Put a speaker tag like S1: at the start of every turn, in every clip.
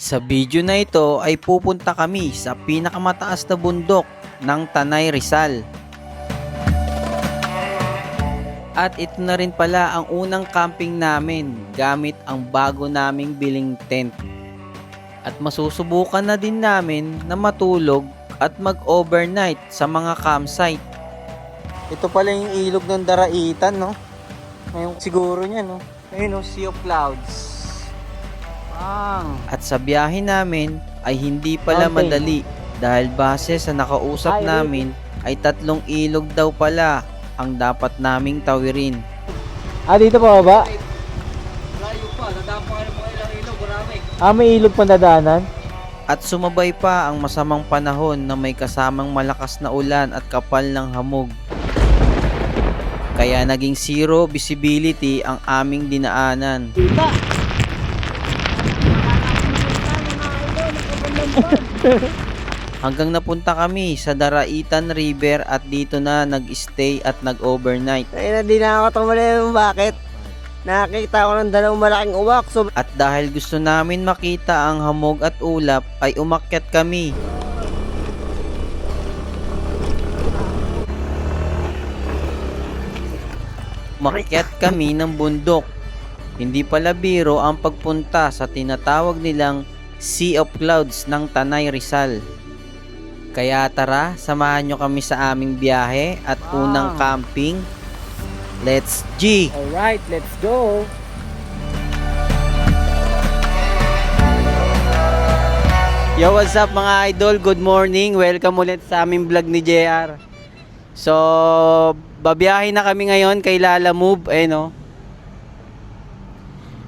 S1: Sa video na ito ay pupunta kami sa pinakamataas na bundok ng Tanay Rizal. At ito na rin pala ang unang camping namin gamit ang bago naming biling tent. At masusubukan na din namin na matulog at mag-overnight sa mga campsite. Ito pala yung ilog ng Daraitan, no? Ngayon siguro niya, no? Ayun, no? Sea of Clouds. At sa biyahe namin ay hindi pala madali dahil base sa nakausap namin ay 3 ilog daw pala ang dapat naming tawirin.
S2: Dito pa ba?
S3: Layo pa, dadaan pa ng mga ilang ilog, marami.
S2: May ilog pandadaanan?
S1: At sumabay pa ang masamang panahon na may kasamang malakas na ulan at kapal ng hamog. Kaya naging zero visibility ang aming dinaanan. Hanggang napunta kami sa Daraitan River at dito na nag-stay at nag-overnight.
S3: Ay na, di na ako tumuli bakit. Nakakita ko ng 2 malaking uwak.
S1: At dahil gusto namin makita ang hamog at ulap ay umakyat kami. Umakyat kami ng bundok. Hindi pala biro ang pagpunta sa tinatawag nilang Sea of Clouds ng Tanay Rizal. Kaya tara, samahan nyo kami sa aming biyahe at unang camping. Let's G!
S2: Alright, let's go!
S1: Yo, what's up mga idol? Good morning. Welcome ulit sa aming vlog ni JR. So, babiyahe na kami ngayon kay Lala Move. No?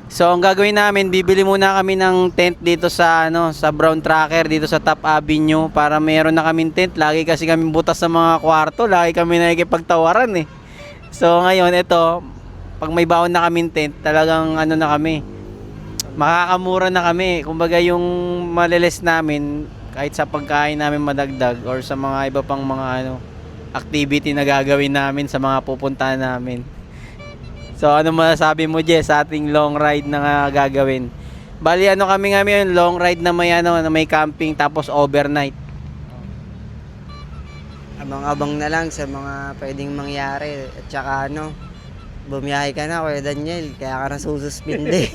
S1: So, ang gagawin namin, bibili muna kami ng tent dito sa sa Brown Tracker dito sa Top Avenue para mayroon na kaming tent. Lagi kasi kami butas sa mga kwarto, lagi kami nakikipagtawaran eh. So, ngayon ito, pag may baon na kaming tent, talagang na kami. Makakamura na kami. Kumbaga yung maliles namin kahit sa pagkain namin madagdag or sa mga iba pang mga activity na gagawin namin sa mga pupuntahan namin. So ano masasabi mo, Jess, sa ating long ride na gagawin? Bali kami ngayon, long ride na may na may camping tapos overnight.
S3: Abang-abang na lang sa mga pwedeng mangyari. At saka bumiyahe ka na, Kuya Daniel. Kaya ka na sususpinde.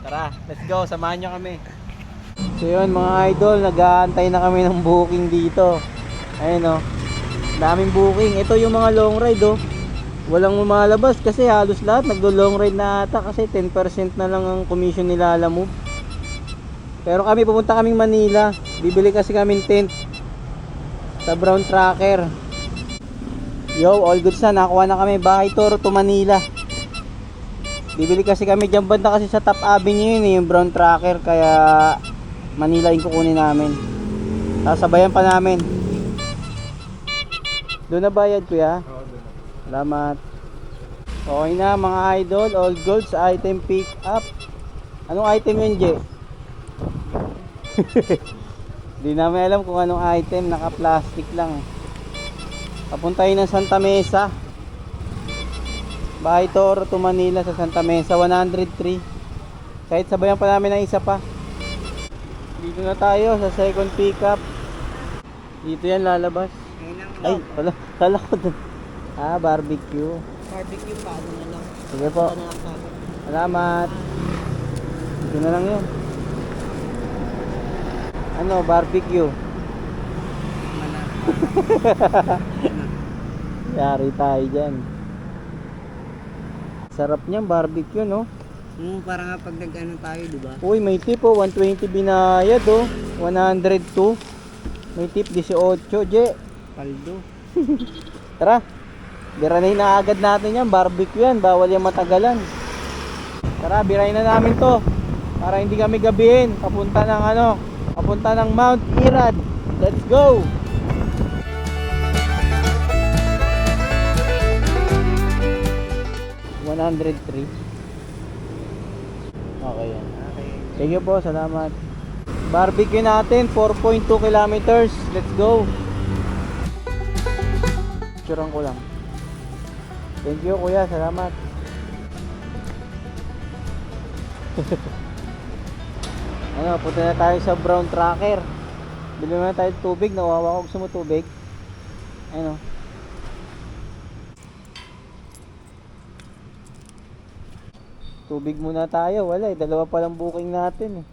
S1: Tara, let's go, samahan nyo kami.
S2: So yun mga idol, nag-aantay na kami ng booking dito. Ayun daming booking. Ito yung mga long ride walang lumalabas kasi halos lahat naglo-long ride na ata kasi 10% na lang ang commission nila Lala Move. Pero kami pupunta kaming Manila, bibili kasi kaming tent sa Brown Tracker. Yo, all goods na, nakuha na kami bahay tour to Manila. Bibili kasi kami dyan banda kasi sa Top Avenue yun yung Brown Tracker, kaya Manila yung kukunin namin. Sasabayan pa namin. Doon na bayad, kuya? Salamat. Okay na mga idol, all goods, item pick up. Anong item yun, Je? Di namin alam kung anong item, naka-plastic lang. Papuntahin ng Santa Mesa. Bahay tour to Manila sa Santa Mesa, 103. Kahit sabayan pa namin ng isa pa. Dito na tayo sa second pick up. Dito yan lalabas. Ay, kala ko dun. Barbecue.
S3: Barbecue pa, na lang.
S2: Sige po. Salamat. Ito na lang yun. Barbecue. Yari tayo dyan. Sarap niyan, barbecue, no?
S3: Para nga pag tayo, diba?
S2: Uy, may tip 120 binayad 102. May tip 18, Je.
S3: Paldo.
S2: Tara. Birahin na agad natin yan, barbecue yan, bawal yung matagalan. Tara, birahin na namin to para hindi kami gabihin. Papunta ng Mount Irad. Let's go. $103. Okay yan.
S3: Okay.
S2: Thank you po, salamat. Barbecue natin, 4.2 kilometers. Let's go. Picturean ko lang. Thank you kuya, salamat. Ano, punta na tayo sa Brown Tracker. Bili muna tayo tubig, nawawa ko, gusto mo tubig? Ano? Tubig muna tayo, wala eh, dalawa pa lang booking natin eh.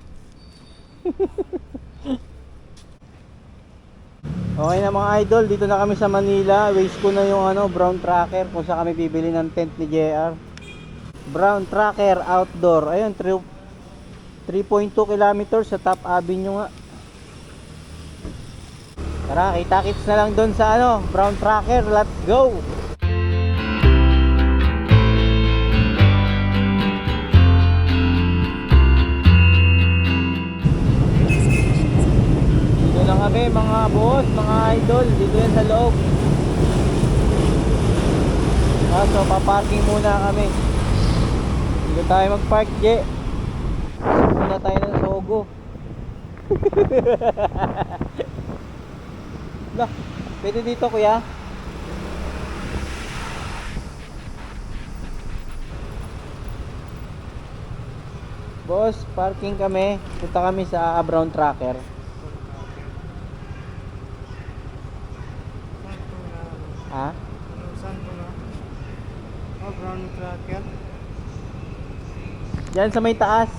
S2: Okay na mga idol, dito na kami sa Manila. Waste ko na yung Brown Tracker kung saan kami bibili ng tent ni JR. Brown Tracker Outdoor. Ayun, 3.2 kilometers sa Top Avenue nga. Tara, kita-kits na lang doon sa Brown Tracker. Let's go! Dito lang kami mga boss, mga idol. Dito yan sa loob. So, paparking muna kami. Dito tayo mag-park, Je. Muna tayo ng Sogo. Lah, pwede dito kuya? Boss, parking kami. Punta kami sa Brown Tracker. Ha?
S3: Saan po na? Oh, Brown Tracker.
S2: Diyan sa may taas.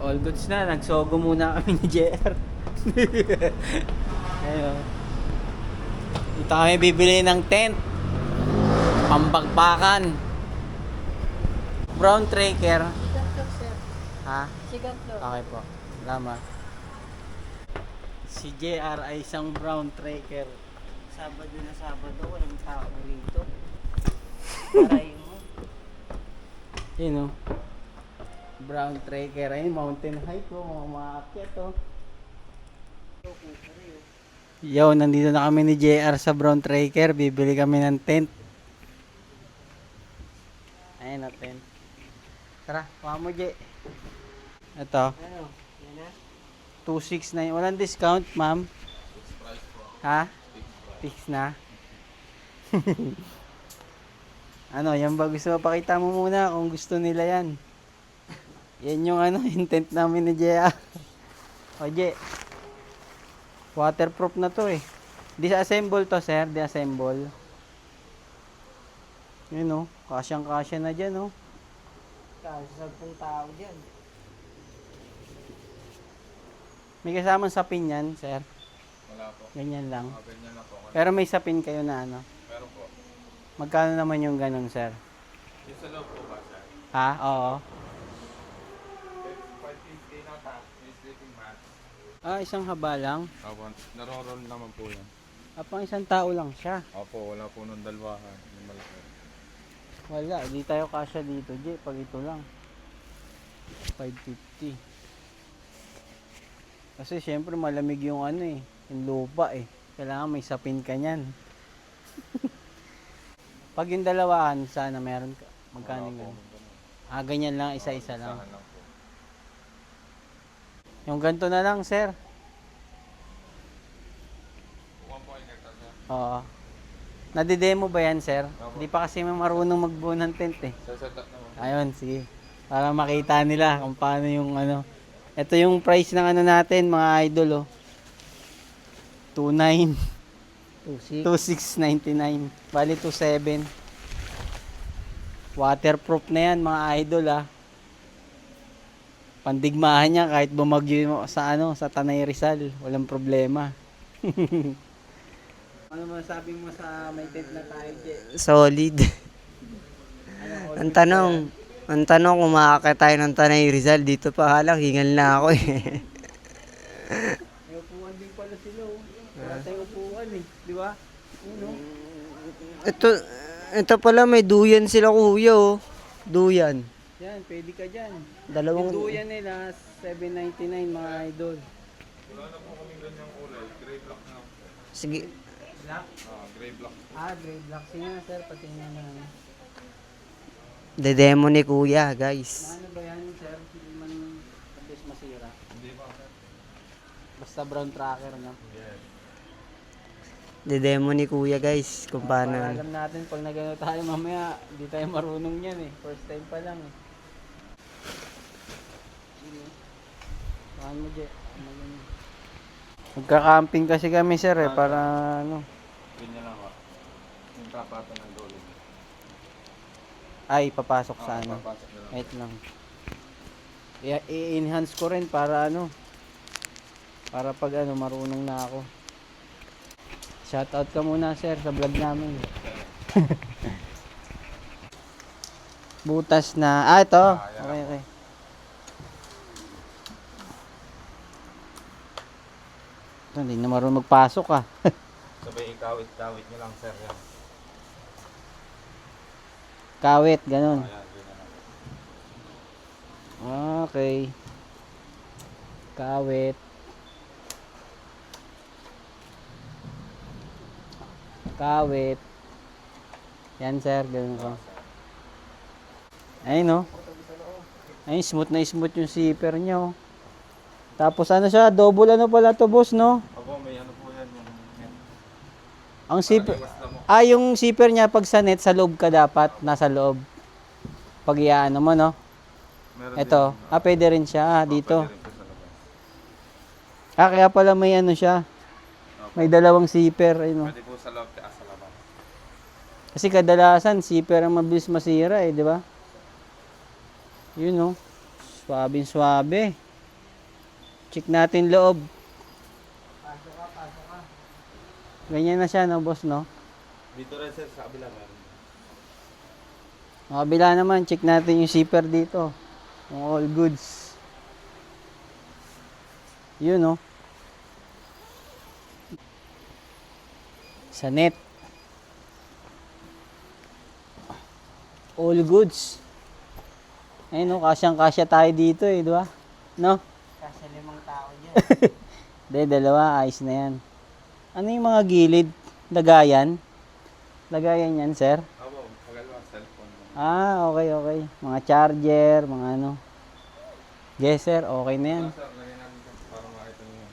S2: All goods na, nagsogo muna kami ni JR. Ayun. Dito kami bibili ng tent. Pambagbakan. Brown Tracker.
S3: Siganto, sir.
S2: Ha?
S3: Siganto.
S2: Okay po. Salamat. Si JR ay isang brown tracker. Sabado na Sabado, walang tao rito. Aray mo. Yun o. Brown tracker. Ayun, mountain hike o. Mga maakyat o. Yo, nandito na kami ni JR sa brown tracker. Bibili kami ng tent. Ayun o, tent. Tara, kuha mo, J. Ito.
S3: Ano? Yan na?
S2: 269. Walang discount, ma'am? Ha? Fix na. Ano, yan ba gusto mo? Pakita mo muna kung gusto nila yan. Yan yung yung tent namin ni Jea. O, Je. Waterproof na to eh. Disassemble to, sir. Disassemble. Yun o. Kasyang-kasya na dyan o.
S3: Kasi 10 tao dyan.
S2: May kasamang sapin yan, sir.
S4: Wala po.
S2: Ganyan lang.
S4: Ganyan na po.
S2: Pero may sapin kayo na
S4: Meron po.
S2: Magkano naman yung ganun, sir?
S4: Yung sa loob po ba, sir?
S2: Ha? Oo.
S4: 550 na ta. May sleeping mat.
S2: Isang haba lang.
S4: Opo, naroroll naman po yan.
S2: Pang isang tao lang siya.
S4: Opo, wala po nung dalawahan. Yung malaki.
S2: Wala, di tayo kasya dito, J. Pag ito lang. 550. Kasi syempre malamig yung yung lupa eh. Kailangan may sapin ka niyan. Pag yung dalawahan, sana meron ka. Magkano
S4: Wala po
S2: ganun?
S4: nung ganun.
S2: Ganyan lang, isa-isa lang.
S4: Isahan lang po.
S2: Yung ganito na lang, sir.
S4: Kuha po ay nagta, sir.
S2: Oo. Nadidemo ba yan, sir?
S4: Opo.
S2: Hindi pa kasi marunong magbuo ng tent eh.
S4: Sa setup naman.
S2: Ayun, sige. Para makita nila kung paano yung Ito yung price ng natin, mga idol, oh. 29. 2699. Bali 27. Waterproof na yan, mga idol, ah. Pandigmahan niya kahit bumagyo mo sa sa Tanay Rizal, walang problema. Ano masasabi mo sa may tent na tayo, Je?
S3: Solid. Ang tanong kung makakita tayo ng Tanay Rizal, dito pa halang, hingal na ako eh.
S2: May upuan din pala sila, oh. Wala tayong upuan eh, di ba?
S3: Ito pala may duyan sila kuya oh. Duyan.
S2: Yan, pwede ka dyan. Yung
S3: Dalawang
S2: duyan nila, 799 mga idol.
S4: Wala na po kami ganyang kulay. Gray black na.
S3: Sige.
S2: Black?
S4: Gray black.
S2: Gray black. Sige nga sir, pati nga na.
S3: Dedemo ni kuya guys.
S2: Ano ba yan sir? Hindi man mabilis masira.
S4: Hindi pa, sir.
S2: Basta brown tracker na.
S4: Yes.
S3: Didemo ni kuya guys kung paano.
S2: Para alam natin pag nagano tayo mamaya, di tayo marunong yan eh. First time pa lang eh. Saan mo, Je? Magka-camping kasi kami sir eh, para ano.
S4: Ganyan lang ako. Yung kapatan ng dolo.
S2: Ay, papasok sa ano.
S4: Papasok na lang.
S2: Wait lang. I-enhance ko rin para ano. Para pag ano, marunong na ako. Shoutout ka muna sir sa vlog namin. Butas na. Ah, ito. Okay, okay. Ito, hindi na marunong magpasok ah.
S4: Sabay ikawit-kawit nyo lang, sir. Yan.
S2: Kawit, ganun.
S4: Ayan, ganyan lang.
S2: Okay. Kawit. Kawit. Yan sir, ganun ko. Ayun no. Ayun, smooth na smooth yung zipper niya oh. Tapos ano siya, double ano pala to boss no?
S4: Ako, may ano po yan. Yung, yan.
S2: Ang zipper,
S4: Iwas lang mo.
S2: yung zipper niya pag sa net, sa loob ka dapat, nasa loob. Pag iyaano mo no.
S4: Meron
S2: Ito,
S4: din.
S2: pwede rin siya dito.
S4: Pwede rin po sa labas.
S2: Kaya pala may ano siya. May dalawang zipper, ayun oh.
S4: Pwede po sa loob, kaya sa labas.
S2: Kasi kadalasan zipper ang mabilis masira eh, di ba? Yun oh. Swabing swabe. Check natin loob. Pasok ka. Ganyan na siya no, boss no?
S4: Dito rin, sir, sa kabila meron.
S2: Ang kabila naman, check natin yung zipper dito. Yung all goods. Yun no. Sa net. All goods. Ayun no, kasyang-kasya tayo dito eh, di ba? No?
S3: Kasi 5 tao dyan.
S2: Hindi, dalawa, ayos na yan. Ano yung mga gilid? Lagayan? Lagayan yan, sir?
S4: Ako, pagalawa, cellphone.
S2: Ah, okay, okay. Mga charger, mga ano. Yes, sir, okay na yan.
S4: Sir, lagyan namin dyan para makita nyo yan.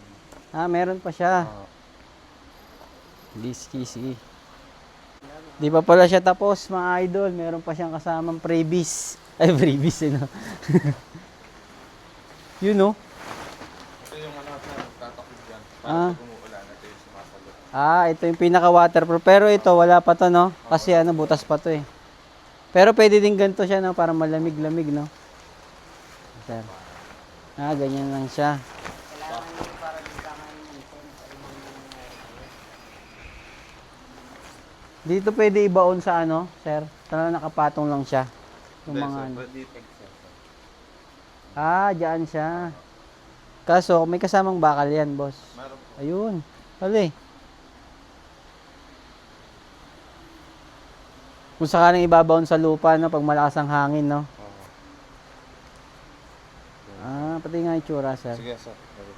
S2: Ah, meron pa siya.
S4: Oo.
S2: Sige. Di pa pala siya tapos, mga idol. Meron pa siyang kasamang freebies. Ay, freebies, no? Yun, no?
S4: Ito yung ano, sir, tatakip dyan. Para
S2: Ah.
S4: pag umuulan, ito yung sumasagot.
S2: Ito yung pinaka-waterproof. Pero ito, wala pa to, no? Kasi ano, butas pa to, eh. Pero pwede din ganito siya, no? Para malamig-lamig, no? Sir. Ganyan lang siya. Dito pwede ibaon sa ano, sir? Tala nakapatong lang siya. Yung
S4: Hindi,
S2: mga
S4: sir,
S2: ano.
S4: pwede pag sir.
S2: Diyan siya. Kaso, may kasamang bakal yan, boss.
S4: Meron po.
S2: Ayun. Pali. Kung sakaling ibabaon sa lupa, no, pag malakas ang hangin, no?
S4: Oo.
S2: Pati nga itsura, sir.
S4: Sige, sir. Pwede.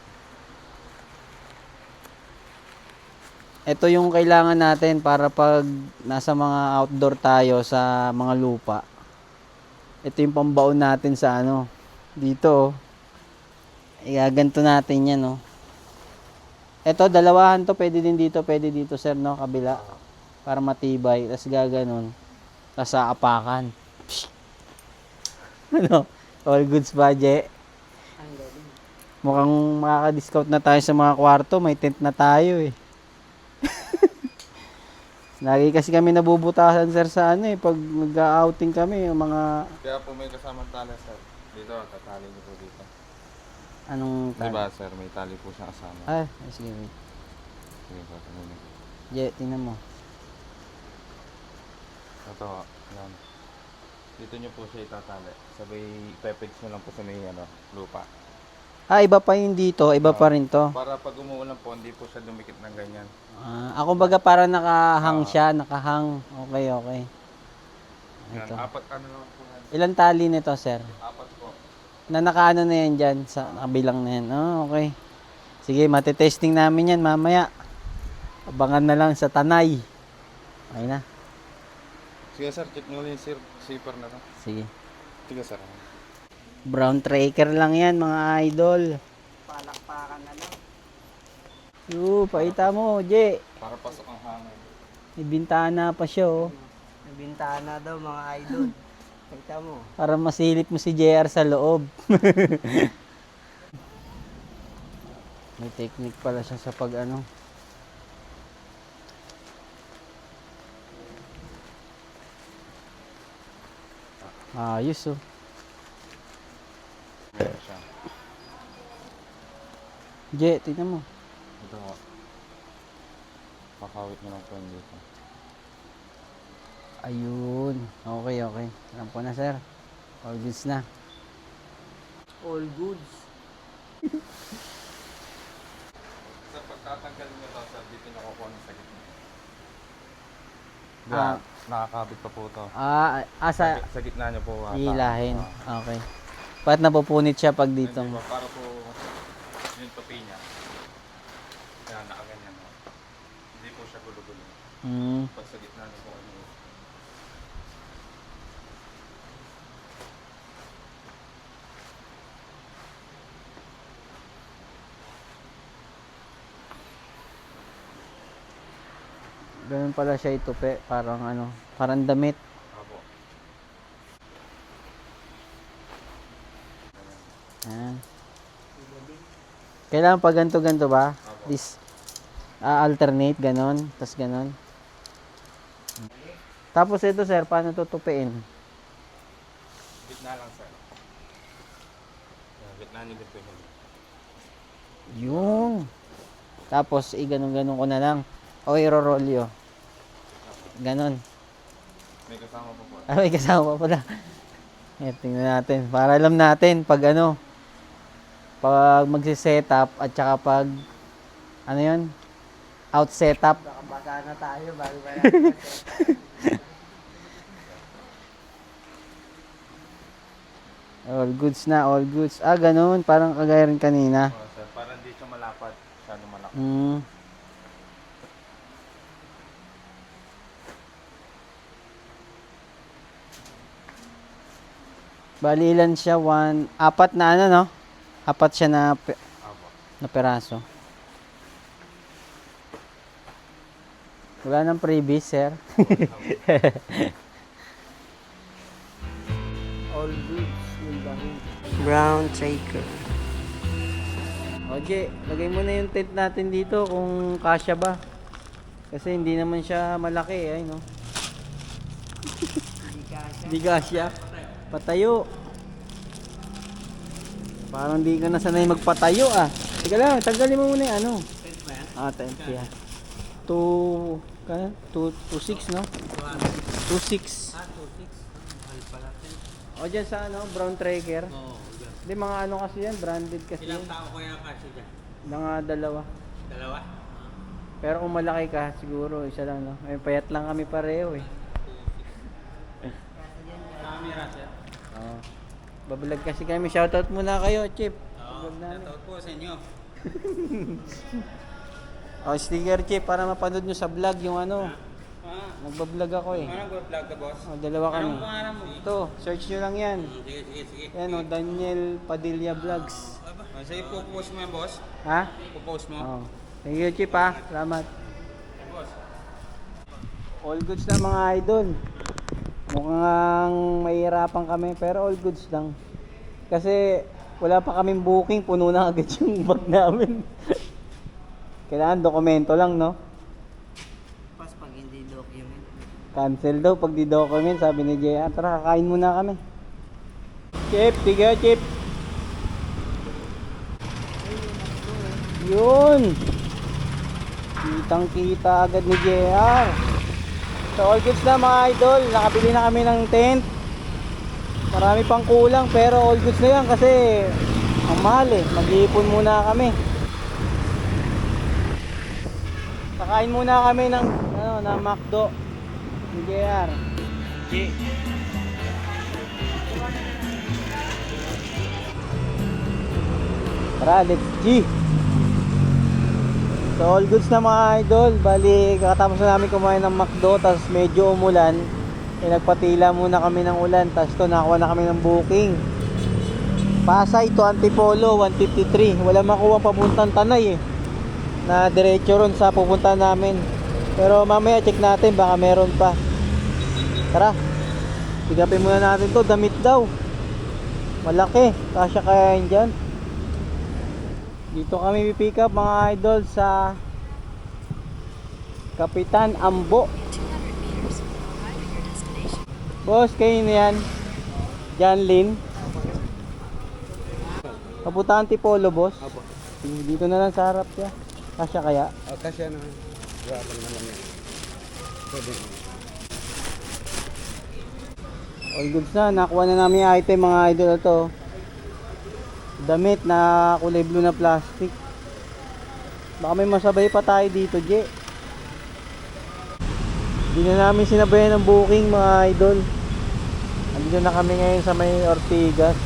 S2: Ito yung kailangan natin para pag nasa mga outdoor tayo sa mga lupa. Ito yung pambaon natin sa ano. Dito, oh. Igaganto natin yan, no? Ito, dalawahan to. Pwede din dito, pwede dito, sir, no? Kabila. Para matibay. Tapos gaganon. Tapos aapakan. Ano? All goods budget. Mukhang makaka-discount na tayo sa mga kwarto. May tent na tayo, eh. Lagi kasi kami nabubutasan, sir, sa ano, eh. Pag mag-outing kami, yung mga...
S4: Kaya po may kasamang tali, sir. Dito, tatali niyo po dito.
S2: Anong
S4: Di ba, sir? May tali po siya kasama.
S2: Sige, wait.
S4: Sige, sir. Tanungin.
S2: Tingnan mo.
S4: Ito, yan. Dito nyo po siya itatali. Sabay, ipepix nyo lang po sa may ano, lupa.
S2: Iba pa yun dito. Iba pa rin to.
S4: Para pag umuulan po, hindi po siya dumikit ng ganyan.
S2: Ako baga para nakahang siya. Nakahang. Okay, okay.
S4: Yan,
S2: Ito.
S4: apat ano lang po yan.
S2: Ilan tali nito, sir?
S4: Apat po.
S2: Na nakaano na yan dyan. Sa kabilang na yan. Okay. Sige, matitesting namin yan mamaya. Abangan na lang sa Tanay. Okay na.
S4: Sige, sir. Check nyo lang yung zipper na to.
S2: Sige.
S4: Sige, sir.
S2: Brown tracker lang yan, mga idol.
S3: Palakpakan na lang.
S2: Paita mo, Je.
S4: Para pasok ang hangin.
S2: May bintana pa siya, oh.
S3: May bintana daw mga idol. Kita mo.
S2: Para masilip mo si JR sa loob. May technique pala siya sa pag ano. Ayos, oh.
S4: Meron siya.
S2: Je, tingnan mo.
S4: Ito ho. Pakawit mo lang po yung dito.
S2: Ayun. Okay, okay. Alam ko na, sir. All goods na.
S3: All goods.
S4: Sa pagtatanggal nyo to, sir, dito nyo kukuha ng sa gitna.
S2: Ah.
S4: Nakakabit pa po to.
S2: Sa
S4: Sa gitna nyo po.
S2: hilahin. Okay. Ba't napupunit siya pag dito?
S4: Hindi po, para po yung topi niya. Kaya nakaganyan ho. Hindi po siya gulo-gulo.
S2: Hmm.
S4: Pag sa gitna nyo po, ano,
S2: Ganun pala siya itupi. Parang ano, parang damit.
S4: Apo.
S2: Ayan. Kailangan pa ganto-ganto ba?
S4: Apo.
S2: This alternate ganon, tas ganon. Tapos ito, sir, paano tutupiin?
S4: Gitna lang, sir. Yan, gitna nyo din po yun.
S2: Yung. Tapos i-ganon-ganon ko na lang. O i-rolyo. Ganon.
S4: May kasama po po.
S2: May kasama pa pala. Tingnan natin. Para alam natin pag ano, pag magsi-setup at saka pag ano yun? Out setup.
S3: Nakabasa na tayo bago ba yan?
S2: All goods na, all goods. Ganun. Parang kagaya rin kanina.
S4: Oh, sir, para hindi siya malapad. Siya malaki.
S2: Hmm. Bali ilan siya? Apat na ano, no? Apat siya na,
S4: Apo.
S2: na peraso. Wala nang previous, sir.
S3: All goods. Yung dami. Brown Tracker.
S2: Oje, lagay mo na yung tent natin dito kung kasya ba. Kasi hindi naman siya malaki, ay no. Hindi kasya. Patayo. Parang di ka na sanay magpatayo ah. Teka lang, tanggalin mo muna yung ano. Tent ba yan? Tent yan. 2.6 no? 2.6. 2.6. O dyan sa ano, brown tracker. Oo. Hindi mga ano kasi yan, branded kasi.
S5: Ilang tao kaya kasi dyan?
S2: Mga dalawa.
S5: Dalawa?
S2: Pero kung malaki ka, siguro isa lang no. Ay payat lang kami pareho eh.
S5: Camera sir.
S2: Oo. Bablog kasi kami. Shoutout muna kayo, Chip.
S5: Oo,
S2: Vlog namin.
S5: shoutout po sa inyo.
S2: Sticker Chip para mapanood nyo sa vlog yung ano. Nagbablog ako eh.
S5: Anong vlog ka boss?
S2: Dalawa kami.
S5: Anong pangalan mo?
S2: Ito, search nyo lang yan.
S5: Sige.
S2: Yan o, Daniel Padilla Vlogs.
S5: Sige, post mo yan boss.
S2: Ha?
S5: Post mo.
S2: Oo. Thank you, Chip ha. Salamat.
S5: Boss.
S2: All goods na mga idol. Mukhang mahihirapan kami pero all goods lang. Kasi wala pa kaming booking, puno na agad yung bag namin. Kailangan dokumento lang, no?
S3: Pas pag hindi document.
S2: Cancel daw pag di document, sabi ni JR. Tara, kakain muna kami. Chip, sige, Chip. Yun. Kitang-kita agad ni JR. So, all goods na mga idol. Nakabili na kami ng tent. Marami pang kulang pero all goods na yan kasi ang mahal eh. Mag-iipon muna kami. Kakain muna kami ng na McDo ni JR. Tara, let's G. So all goods na mga idol. Bali, kakatapos na namin kumain ng McDo, tapos medyo umulan. Nagpatila muna kami ng ulan, tapos to nakakuha na kami ng booking. Pasay to Antipolo 153. Wala makuha papuntang Tanay eh. na diretso ron sa pupunta namin. Pero mamaya check natin, baka meron pa. Tara, pigapin muna natin to. Damit daw, malaki, kasya kaya yun dyan. Dito kami pipick up mga idol sa Kapitan Ambo. Boss, kayo na yan? John Lynn? Kaputaan Tipolo, boss? Dito na lang sa harap niya. Kasya kaya?
S5: Kasi ano, grabe naman yan. Pwede.
S2: All goods na, nakuha na namin yung item mga idol ito. Damit na kulay blue na plastic. Baka may masabay pa tayo dito, Je. Hindi na namin sinabayan ng booking mga idol. Andito na kami ngayon sa may Ortigas.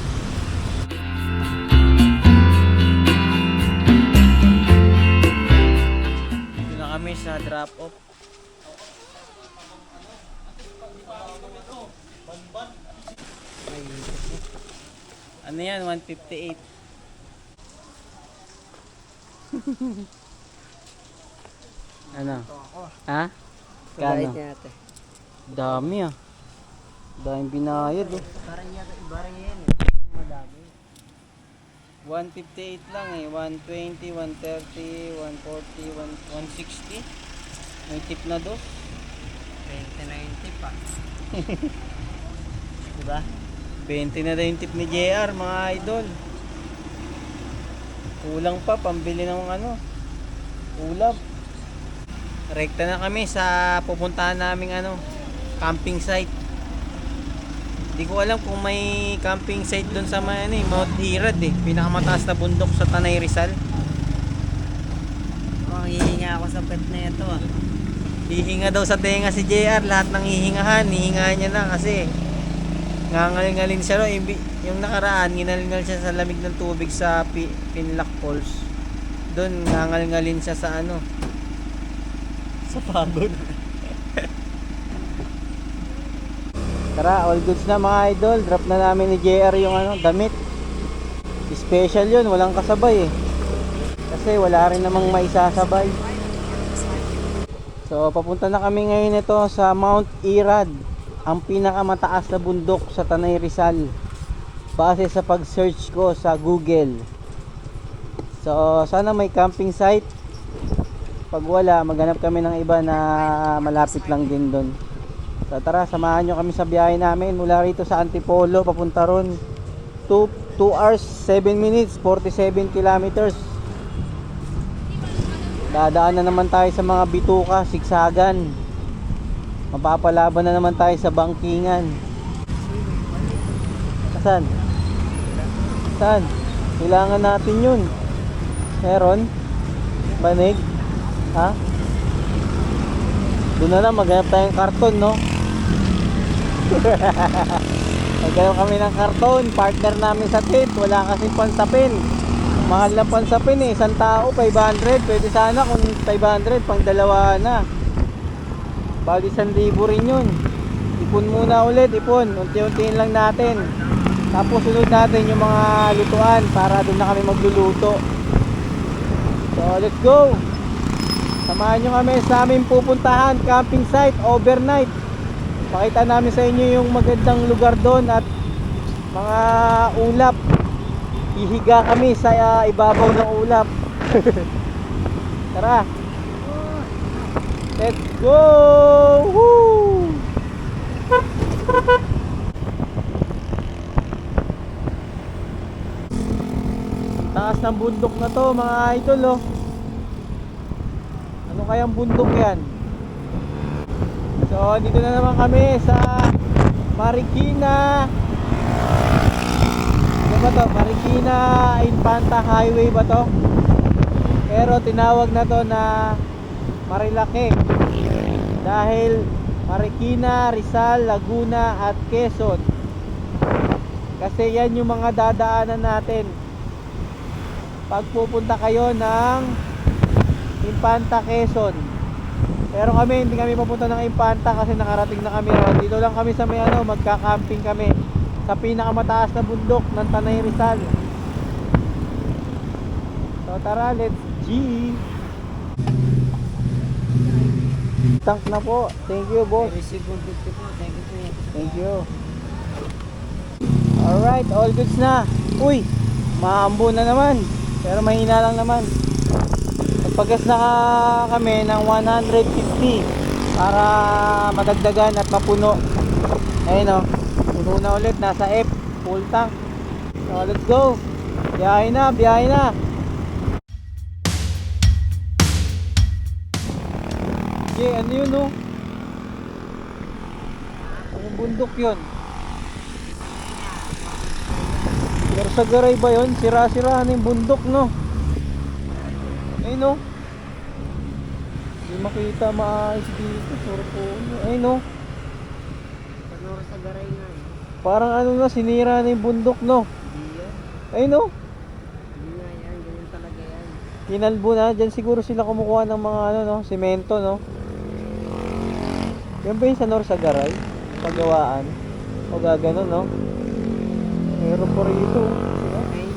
S2: Dito na kami sa drop off. Ano yan? 158. Ano? Ha?
S3: Mabait
S2: Kano?
S3: niya ate.
S2: Dami ah. Daming binayad oh.
S3: Parang yata iba rin yan eh. Madami.
S2: 158 lang eh. 120, 130, 140, 160. May tip na do.
S3: 20-90 pa.
S2: Diba? 20 na daw yung tip ni JR mga idol. Kulang pa pambili ng ano, ulap. Rekta na kami sa pupuntahan naming ano, camping site. Hindi ko alam kung may camping site doon sa may ano, Mount Hirad eh, pinakamataas na bundok sa Tanay Rizal.
S3: Oh, hihinga ako sa pet na ito ah.
S2: Hihinga daw sa tenga si JR, lahat ng hihingahan, hihingahan niya na kasi ngangalingalin siya no, yung nakaraan, nginalingal siya sa lamig ng tubig sa Pinlock Falls. Doon ngangalingalin siya sa ano, sa pagod. Tara, all goods na mga idol. Drop na namin ni JR yung ano, damit. Special yun, walang kasabay eh. Kasi wala rin namang maisasabay. So, papunta na kami ngayon ito sa Mount Irad, ang pinakamataas na bundok sa Tanay Rizal base sa pag-search ko sa Google. So, sana may camping site. Pag wala, maghanap kami ng iba na malapit lang din doon. So, tara, samahan nyo kami sa biyahe namin mula rito sa Antipolo papunta ron. 2 hours 7 minutes 47 kilometers. Dadaan na naman tayo sa mga bituka, siksagan. Mapapalaban na naman tayo sa bangkingan. Saan? Saan? Kailangan natin yun. Meron? Banig? Ha? Doon na lang, maghanap tayong karton, no? Maghanap kami ng karton. Partner namin sa tent. Wala kasing pansapin. Mahal na pansapin eh. Isang tao, 500. Pwede sana kung 500, pang dalawa na. Bali 1,000 rin yun. Ipon muna ulit, ipon. Unti-untiin lang natin. Tapos sunod natin yung mga lutuan para doon na kami magluluto. So let's go. Samahan nyo kami sa aming pupuntahan, camping site, overnight. Pakita namin sa inyo yung magandang lugar doon at mga ulap. Ihiga kami sa ibabaw ng ulap. Tara. Let's go! Woo! Taas ng bundok na to mga idol oh. Ano kayang bundok yan? So dito na naman kami sa Marikina. Ano ba to? Marikina Infanta Highway ba to? Pero tinawag na to na Marilake dahil Marikina, Rizal, Laguna at Quezon. Kasi yan yung mga dadaanan natin pag pupunta kayo ng Infanta, Quezon. Pero kami hindi kami papunta ng Infanta kasi nakarating na kami ron. Dito lang kami sa may ano, magka-camping kami sa pinakamataas na bundok ng Tanay Rizal. So tara, let's G. Tank na po. Thank you, boss.
S3: Receive 150 po. Thank you po.
S2: Thank you. Alright, all goods na. Uy, maambo na naman. Pero mahina lang naman. Pagpagas na kami ng 150 para madagdagan at mapuno. Ayun o, puno na ulit. Nasa F, full tank. So let's go. Biyahe na, biyahe na. Okay, ano yun o? Anong bundok yun? Pero sa garay ba yun? Sira-sira na yung bundok, no? Ayun, no? Hindi makita maayos dito. Puro puno. Ayun, no?
S3: Panoro sa garay nga eh.
S2: Parang ano na, sinira na yung bundok, no?
S3: Hindi yan.
S2: Ayun, no?
S3: Hindi nga yan. Ganyan talaga yan.
S2: Kinalbo na. Diyan siguro sila kumukuha ng mga ano, no? Semento, no? Yan ba yung sa Norsagaray? Paggawaan? O gaganon, no? Meron po rito.
S3: Ayun nga sa garay.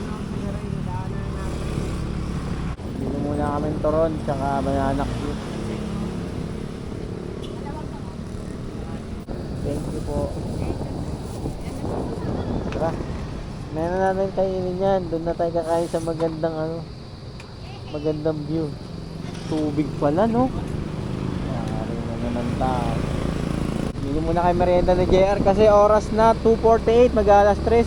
S3: Nadaanan na natin.
S2: Dito muna kami ng Toron, tsaka Bananak View. Thank you po. Tara. Meron na namin kainin yan. Doon na tayo kakain sa magandang ano. Magandang view. Tubig pala, no? Yari na naman tao. Bili muna kay merienda ni JR kasi oras na 2:48, mag-alas 3.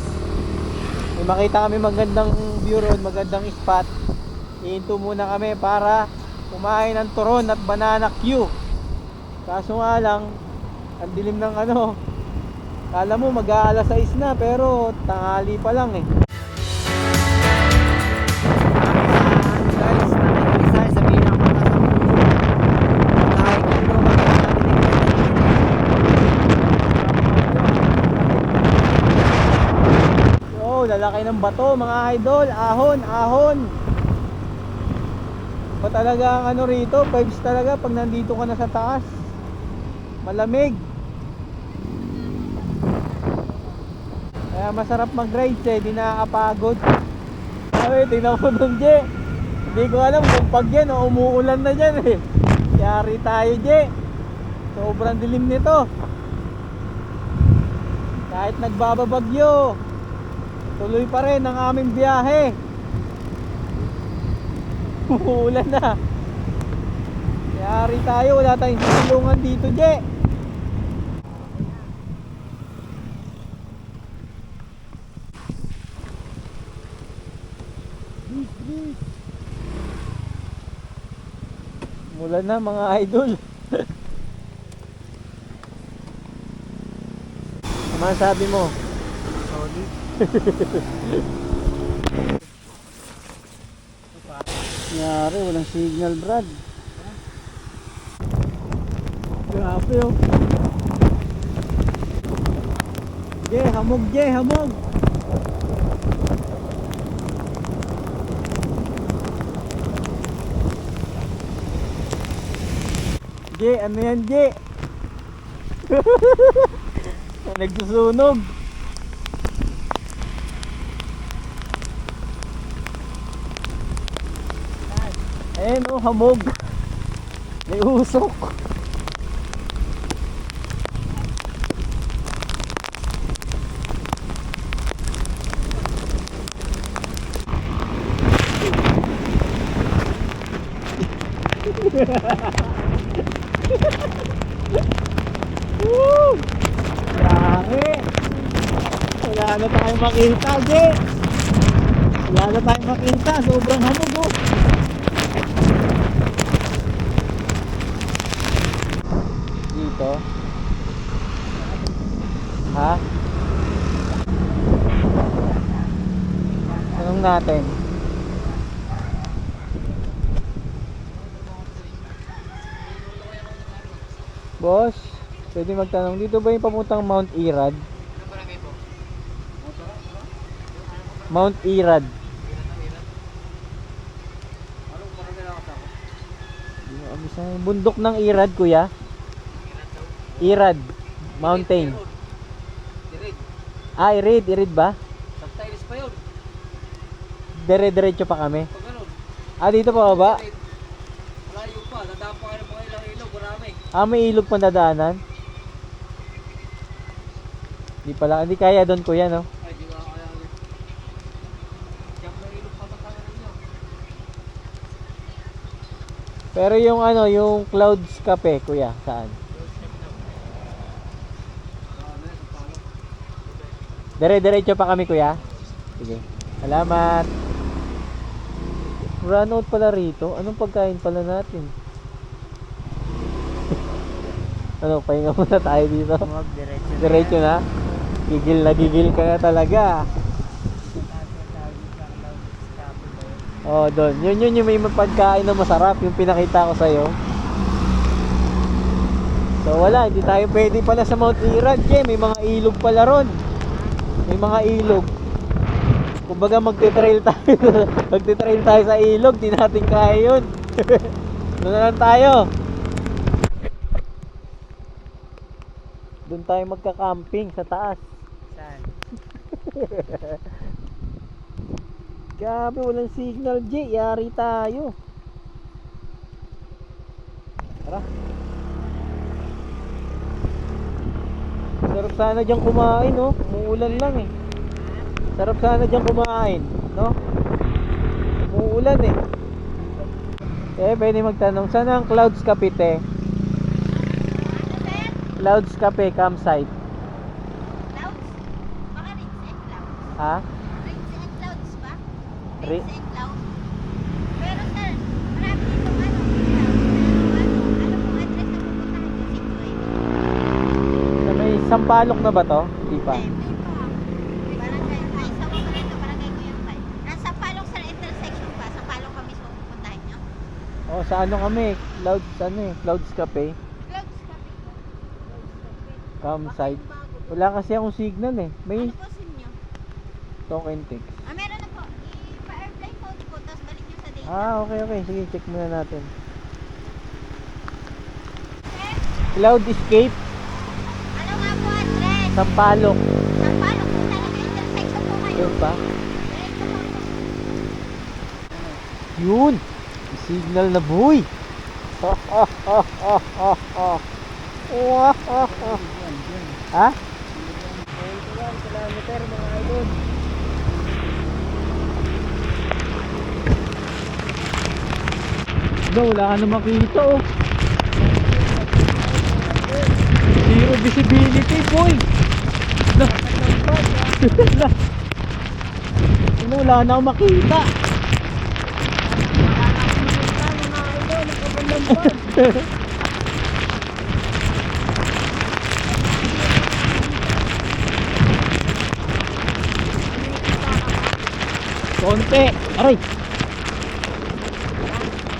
S2: May makita kami magandang view road, magandang spot. Iinto muna kami para kumain ng turon at banana Q. Kaso nga lang, ang dilim ng ano. Kala mo mag-aalas 6 na pero tanghali pa lang eh.
S3: Guys, nakikisa sa pinakapunta sa puno. Nakikilo
S2: Yo, lalaki ng bato mga idol. Ahon, ahon. Ba talaga ang ano rito, vibes talaga pag nandito ka na sa taas. Malamig. Kaya masarap mag-ride eh, di nakakapagod. Ay, tingnan ko dun, Je. Hindi ko alam kung pag yan o umuulan na dyan eh. Yari tayo, Je. Sobrang dilim nito. Kahit nagbababagyo, tuloy pa rin ang aming biyahe. Umuulan na. Yari tayo, wala tayong tutulungan dito, Je. Umulan na mga idol. Ano sabi mo?
S3: Solid.
S2: Nangyari, walang signal, Brad. Grabe, oh. Je, hamog, Je, hamog. Je, ano yan, Je? Nagsusunog. Ayan, oh, hamog. May usok. Woo! Grabe! Wala na tayong makita, Je! Wala na tayong makita. Sobrang hamog, oh. Dito. Ha? Tanong natin. Boss, pwede magtanong, dito ba yung papuntang Mount Irad? Mount Irad. Bundok ng Irad, kuya. Irad Mountain. Ah, Irid ba?
S3: Subtitles pa yun.
S2: Dire-diretso pa kami.
S3: Pag ganun.
S2: Ah, dito pa ba?
S3: Wala
S2: Ah, may ilog pa nadaanan? Hindi pala, hindi kaya doon kuya, no?
S5: Ay, di ba kaya ulit. Diyan may ilog pa sa kanan niyo.
S2: Pero yung ano, yung Clouds Cafe, kuya, saan? Dire-diretso pa kami, kuya. Sige. Salamat. Run out pala rito. Anong pagkain pala natin? Ano, pahinga muna tayo dito.
S3: Huwag diretso.
S2: Diretso na. Gigil ka na talaga. Oh, doon. Yun yung may pagkain na masarap, yung pinakita ko sa'yo. So wala, hindi tayo pwede pala sa Mount Irad, Jay. May mga ilog pala ron. May mga ilog. Kumbaga magte-trail tayo. Magte-trail tayo sa ilog, di natin kaya yun. Doon na lang tayo. Doon tayo magka-camping sa taas.
S3: Saan?
S2: Grabe, walang signal, Jay. Yari tayo. Tara. Sarap sana dyan kumain, no? Umuulan lang eh. Sarap sana dyan kumain, no? Umuulan eh. Pwede magtanong, saan ang Clouds Cafe, te? Clouds Cafe campsite.
S6: Clouds? Baka Rings and Clouds.
S2: Ha?
S6: Rings and Clouds ba?
S2: Ri-
S6: Rings and Clouds. Pero sir, marami ditong ano, ano pong address na pupuntahan yung situation?
S2: Sa may Sampaloc na ba to? Di pa.
S6: Hindi pa. Barangay, ay, sa mga barangay, barangay ko yung tayo. Nasa Palong sa intersection pa, sa Palong ka mismo pupuntahan nyo.
S2: Oh, sa ano kami? Clouds, ano eh? Clouds Cafe.
S6: Clouds Cafe.
S2: Campsite. Wala kasi akong signal eh. May
S6: Ano po sim nyo?
S2: token text.
S6: Ah, meron na po. I-pa-airplane mode po, tapos balik nyo sa data.
S2: Ah, okay. Sige, check muna natin.
S6: Sir,
S2: Cloud Escape,
S6: ano nga po address?
S2: Sampaloc.
S6: Sa Palong po talaga intersection po kayo.
S2: Yun pa?
S6: Diretso po.
S2: Yun! Signal na boy! Ha? 21 kilometer mga idol. No, wala ka na makita oh. Zero visibility boy. Ano, wala na akong makita. Konti. Aray.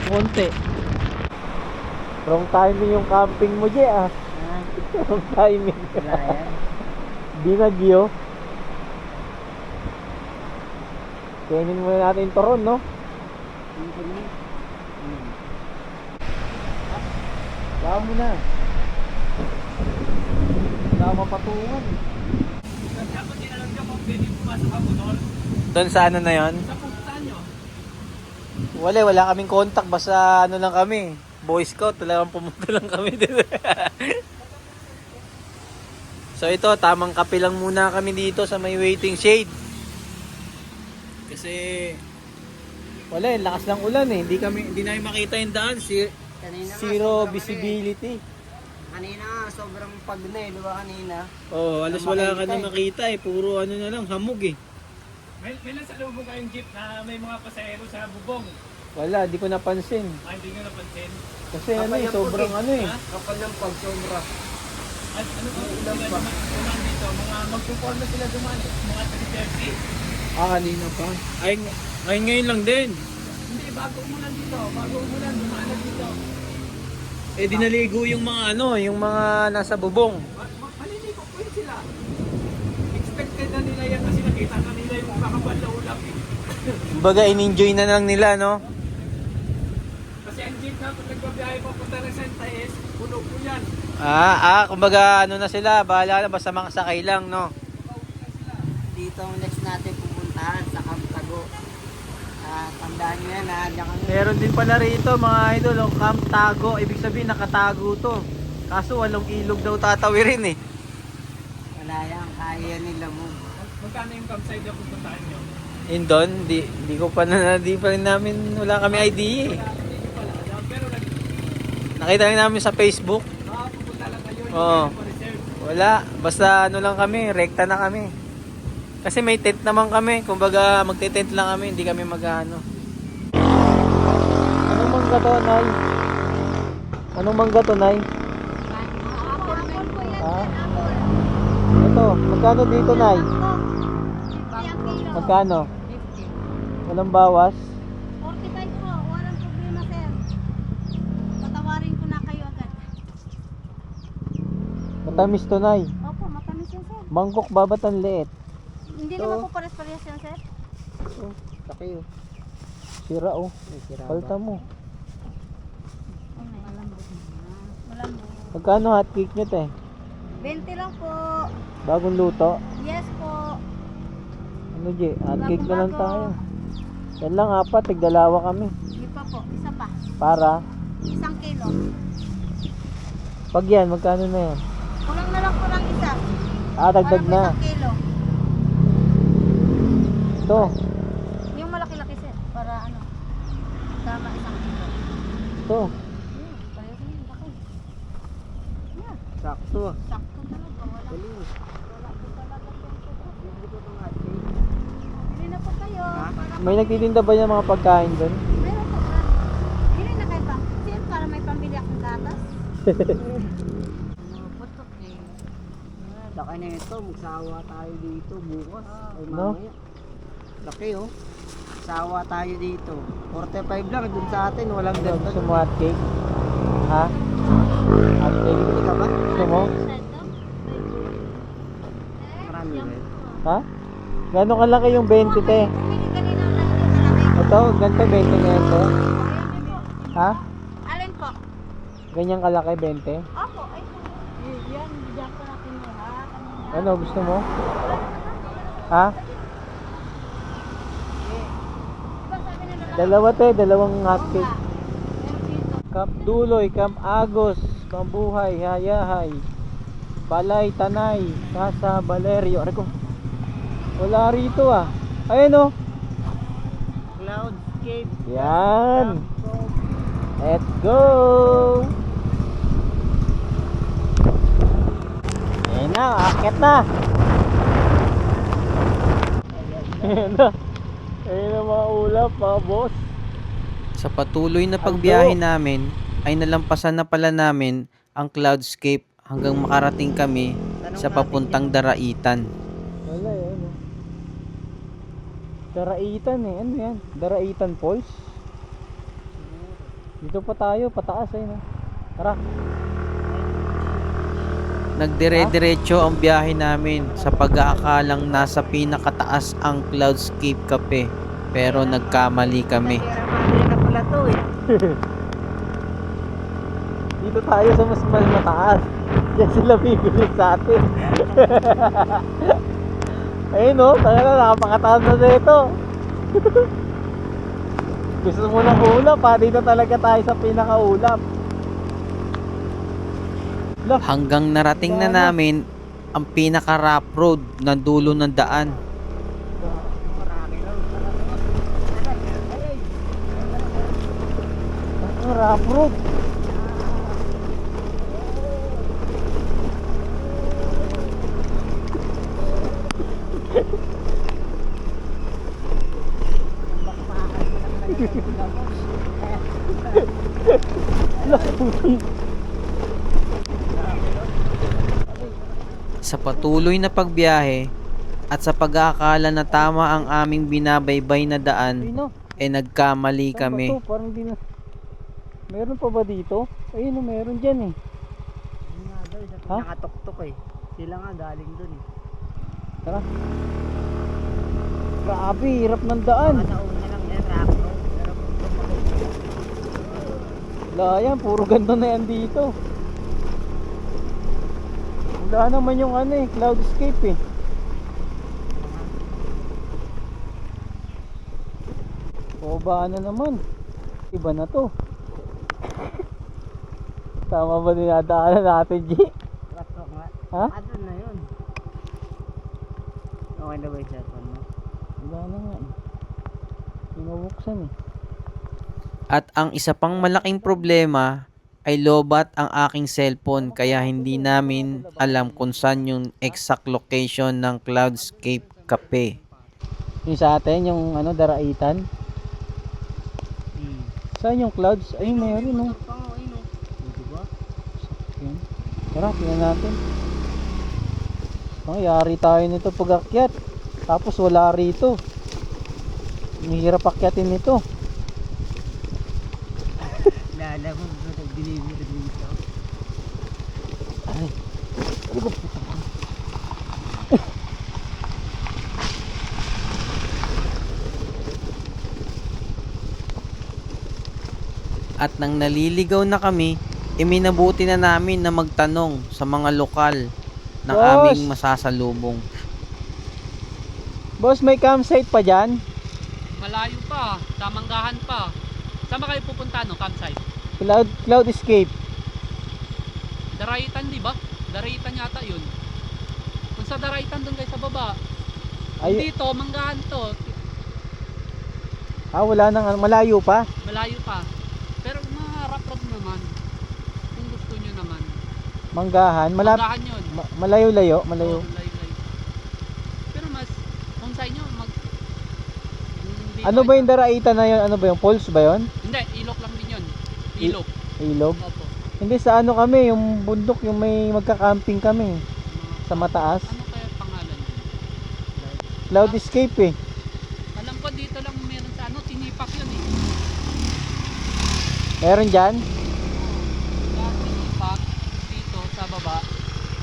S2: Konti. Wrong timing yung camping mo, Jay, ah. Wrong timing. Binagyo. Kainin muna natin yung turon, no? Wala mo na. Wala mapatungan.
S1: Doon sa ano na yon? Wala kaming contact, basta ano lang kami. Boy Scout, talagang pumunta lang kami din. So ito, tamang kape lang muna kami dito sa may waiting shade. Kasi wala, lakas ng ulan eh. Hindi namin makita yung daan.
S3: Kanina nga,
S1: Zero
S3: sobrang
S1: visibility.
S3: Kanina nga, sobrang pag na eh, di ba kanina?
S1: Oh, alas wala ka na makita eh. Puro ano na lang, hamog eh.
S5: May nasalubong kayong jeep na may mga pasahero sa bubong.
S2: Wala, di ko napansin.
S5: Ay, hindi nyo napansin.
S2: Kasi ano eh, sobrang ano eh.
S3: Kapal ng pag sobra.
S5: At ano po sila dumaan dito? Mga magpuporm na sila dumaan. Mga 3:30.
S1: Ah, kanina pa. Ay, ngayon lang din.
S5: Hindi, bago umulan dito. Bago umulan, dumaan na dito.
S1: Eh, dinaligo yung mga ano, yung mga nasa bubong.
S5: Maliligo po yun sila. Expected na nila yan kasi nakita na nila yung kakabal na ulap eh.
S1: Kumbaga, in-enjoy na lang nila, no?
S5: Kasi ang jeep na pag nagbabiyahe papunta ng Santa Es, puno po yan.
S1: Kumbaga, ano na sila, bahala na, basta makasakay lang, no?
S3: Dito ang next natin pupuntahan sa Camp Tago. Tandaan nyo yan ha, diyan kami.
S1: Meron din pala rito, mga idol, Camp Tago. Ibig sabihin, nakatago to. Kaso walong ilog daw tatawirin eh.
S3: Wala yan, kaya nila mo.
S5: Magkano yung campsite na pupuntahan nyo?
S1: Yun doon, di ko pa di pa rin namin, wala kami idea eh.
S5: Pero
S1: Nakita lang namin sa Facebook.
S5: pupunta lang kayo.
S1: Oo.
S5: Reserve.
S1: Wala, basta ano lang kami, rekta na kami. Kasi may tent naman kami, kumbaga magte-tent lang kami, hindi kami mag-ano.
S2: Anong mangga to, Nay? Anong mangga to, Nay?
S6: Apple po yan,
S2: Ha?
S6: sir. Apple.
S2: Ito, magkano dito, Nay?
S6: 50 ang kilo.
S2: Magkano?
S6: 50.
S2: Walang bawas?
S6: 45 po. Walang problema, sir. Patawarin ko na kayo agad.
S2: Matamis to, Nay.
S6: Opo, matamis yan, sir.
S2: Bangkok babat ang liit.
S6: Hindi
S2: Ito.
S6: naman po pares-pares yan, sir.
S2: Oh, laki oh. Sira oh. Palta mo.
S6: Malambot na. Malambot.
S2: Magkano hot cake nyo, te?
S6: 20 lang po.
S2: Bagong luto?
S6: Yes po.
S2: Ano, G? Hot cake na lang
S6: Bago-bago.
S2: tayo. Yan lang, apat. Tigdalawa kami.
S6: Hindi pa po. Isa pa.
S2: Para?
S6: 1 kilo.
S2: Pag yan, magkano na yan?
S6: Kulang na lang po ng isa.
S2: Ah, dagdag
S6: Para
S2: na.
S6: po 1 kilo.
S2: Ito.
S6: Yung malaki-laki, sir. Para ano. Tama 1 kilo.
S2: Ito.
S6: Parehas na yun. Laki. Yeah.
S2: Sakto.
S6: Sakto talaga. Wala po talaga Bili na po kayo. Para
S2: May nagtitinda ba yung mga pagkain doon?
S6: Meron po. Bili na kayo pa. Sir, para may pambili akong gatas. Putok eh.
S3: Laki na ito, magsawa tayo dito bukas. Ay
S2: No?
S3: mamaya. Laki oh. Sawa tayo dito. 45 lang, dun sa atin, walang
S2: Ano,
S3: dagdag.
S2: gusto mo hot cake? Ha? Hot cake?
S3: Bili ka ba?
S2: Gusto mo?
S3: Marami ba yun?
S2: Ha? Gano'ng kalaki yung 20, te?
S6: Bumili kanina lang yung malaki.
S2: Ito, ganito 20 na ito. Ha?
S6: Alin po?
S2: Ganyang kalaki 20?
S6: Opo, ay po. Yan, diyan ko na kinuha. Kanina.
S2: Ano, gusto mo? Ha?
S6: Diba sabi nila lang?
S2: Dalawa, te, dalawang hot
S6: Oo
S2: cake.
S6: nga. Meron dito.
S2: Camp Duloy, Camp Agos, Pambuhay, Hayahay, Balay, Tanay, Casa, Valerio. Ano ko? Wala rito ah. Ayun oh.
S3: Cloudscape.
S2: Yan. Let's go. Ayun na, akit na. Ayun na. Ayun na mga ulap, mga boss.
S1: Sa patuloy na pagbiyahe namin, ay nalampasan na pala namin ang Cloudscape hanggang makarating kami sa papuntang Daraitan.
S2: Wala eh, ano. Daraitan eh, ano yan? Daraitan Falls? Dito pa tayo, pataas eh, no? Tara.
S1: Nagdire-diretso ang biyahe namin sa pag-aakalang nasa pinakataas ang Cloudscape Cafe, pero nagkamali kami.
S3: Hindi na pala to eh.
S2: Dito tayo sa mas mataas. Yan sila bibili sa atin. Ayun no, tayo na, nakapakataas na dito. Gusto mo ng ulap ha, dito talaga tayo sa pinakaulap. Look,
S1: Hanggang narating na namin ang pinaka-rough road na dulo ng daan.
S2: ang rough road.
S1: Sa patuloy na pagbiyahe at sa pag-aakala na tama ang aming binabaybay na
S2: Ayun
S1: daan,
S2: no,
S1: nagkamali
S2: saan ba
S1: kami.
S2: to? Parang di na. Meron pa ba dito? Ayun no, meron dyan eh.
S3: Yun nga daw, sa
S2: Ha?
S3: pinakatuktok eh. Sila nga galing dun eh.
S2: Tara. Grabe, hirap ng daan.
S3: Nauna lang yan, rock road. Pero kung tumakot,
S2: Wala yan, puro ganto na yan dito. Wala naman yung ano eh, cloudscape eh. O ba na naman? Iba na to. Tama ba dinadaanan natin, G?
S3: Rato nga.
S2: Ha?
S3: Ano na yun? Okay na ba yung cellphone mo?
S2: Wala na nga eh. Pinubuksan eh.
S1: At ang isa pang malaking problema ay lobat ang aking cellphone kaya hindi namin alam kung saan yung exact location ng Cloudscape Cafe.
S2: Yung sa atin, yung ano, daraitan. Saan yung clouds? Ay, meron no.
S3: Diba?
S2: Yan. Tara, tingnan natin. Yari tayo nito pag akyat. Tapos wala rito. Mahirap akyatin nito.
S3: Lala mo, nag-deliver dito.
S2: Ay. Ano ba puta ka?
S1: At nang naliligaw na kami, iminabuti na namin na magtanong sa mga lokal ng
S2: Boss!
S1: aming masasalubong.
S2: Boss, may campsite pa dyan?
S5: Malayo pa, Tamanggahan pa. Saan ba kayo pupunta no, campsite?
S2: Cloud Escape.
S5: Daraitan, di ba? Daraitan yata yun. Kung sa Daraitan doon kayo sa baba.
S2: Ay,
S5: Dito, Manggahan to.
S2: wala nang malayo pa.
S5: Malayo pa. Pero mga rough naman. Kung gusto nyo naman.
S2: Manggahan,
S5: Manggahan yun.
S2: malayo-layo,
S5: Oo,
S2: malayo.
S5: layo-layo. Pero mas, kung sa inyo, hindi
S2: Ano ba yung daraitan na yun? Ano ba yung falls ba yun?
S5: Hindi, ilok lang din yun. Ilok.
S2: Ilog?
S5: Opo.
S2: Hindi, sa ano kami, yung bundok, yung may magka-camping kami. Sa mataas.
S5: Ano kaya pangalan yun?
S2: Cloud Escape eh.
S5: Alam ko dito lang meron sa ano, Tinipak yun eh.
S2: Meron dyan?
S5: Sa Tinipak, dito sa baba.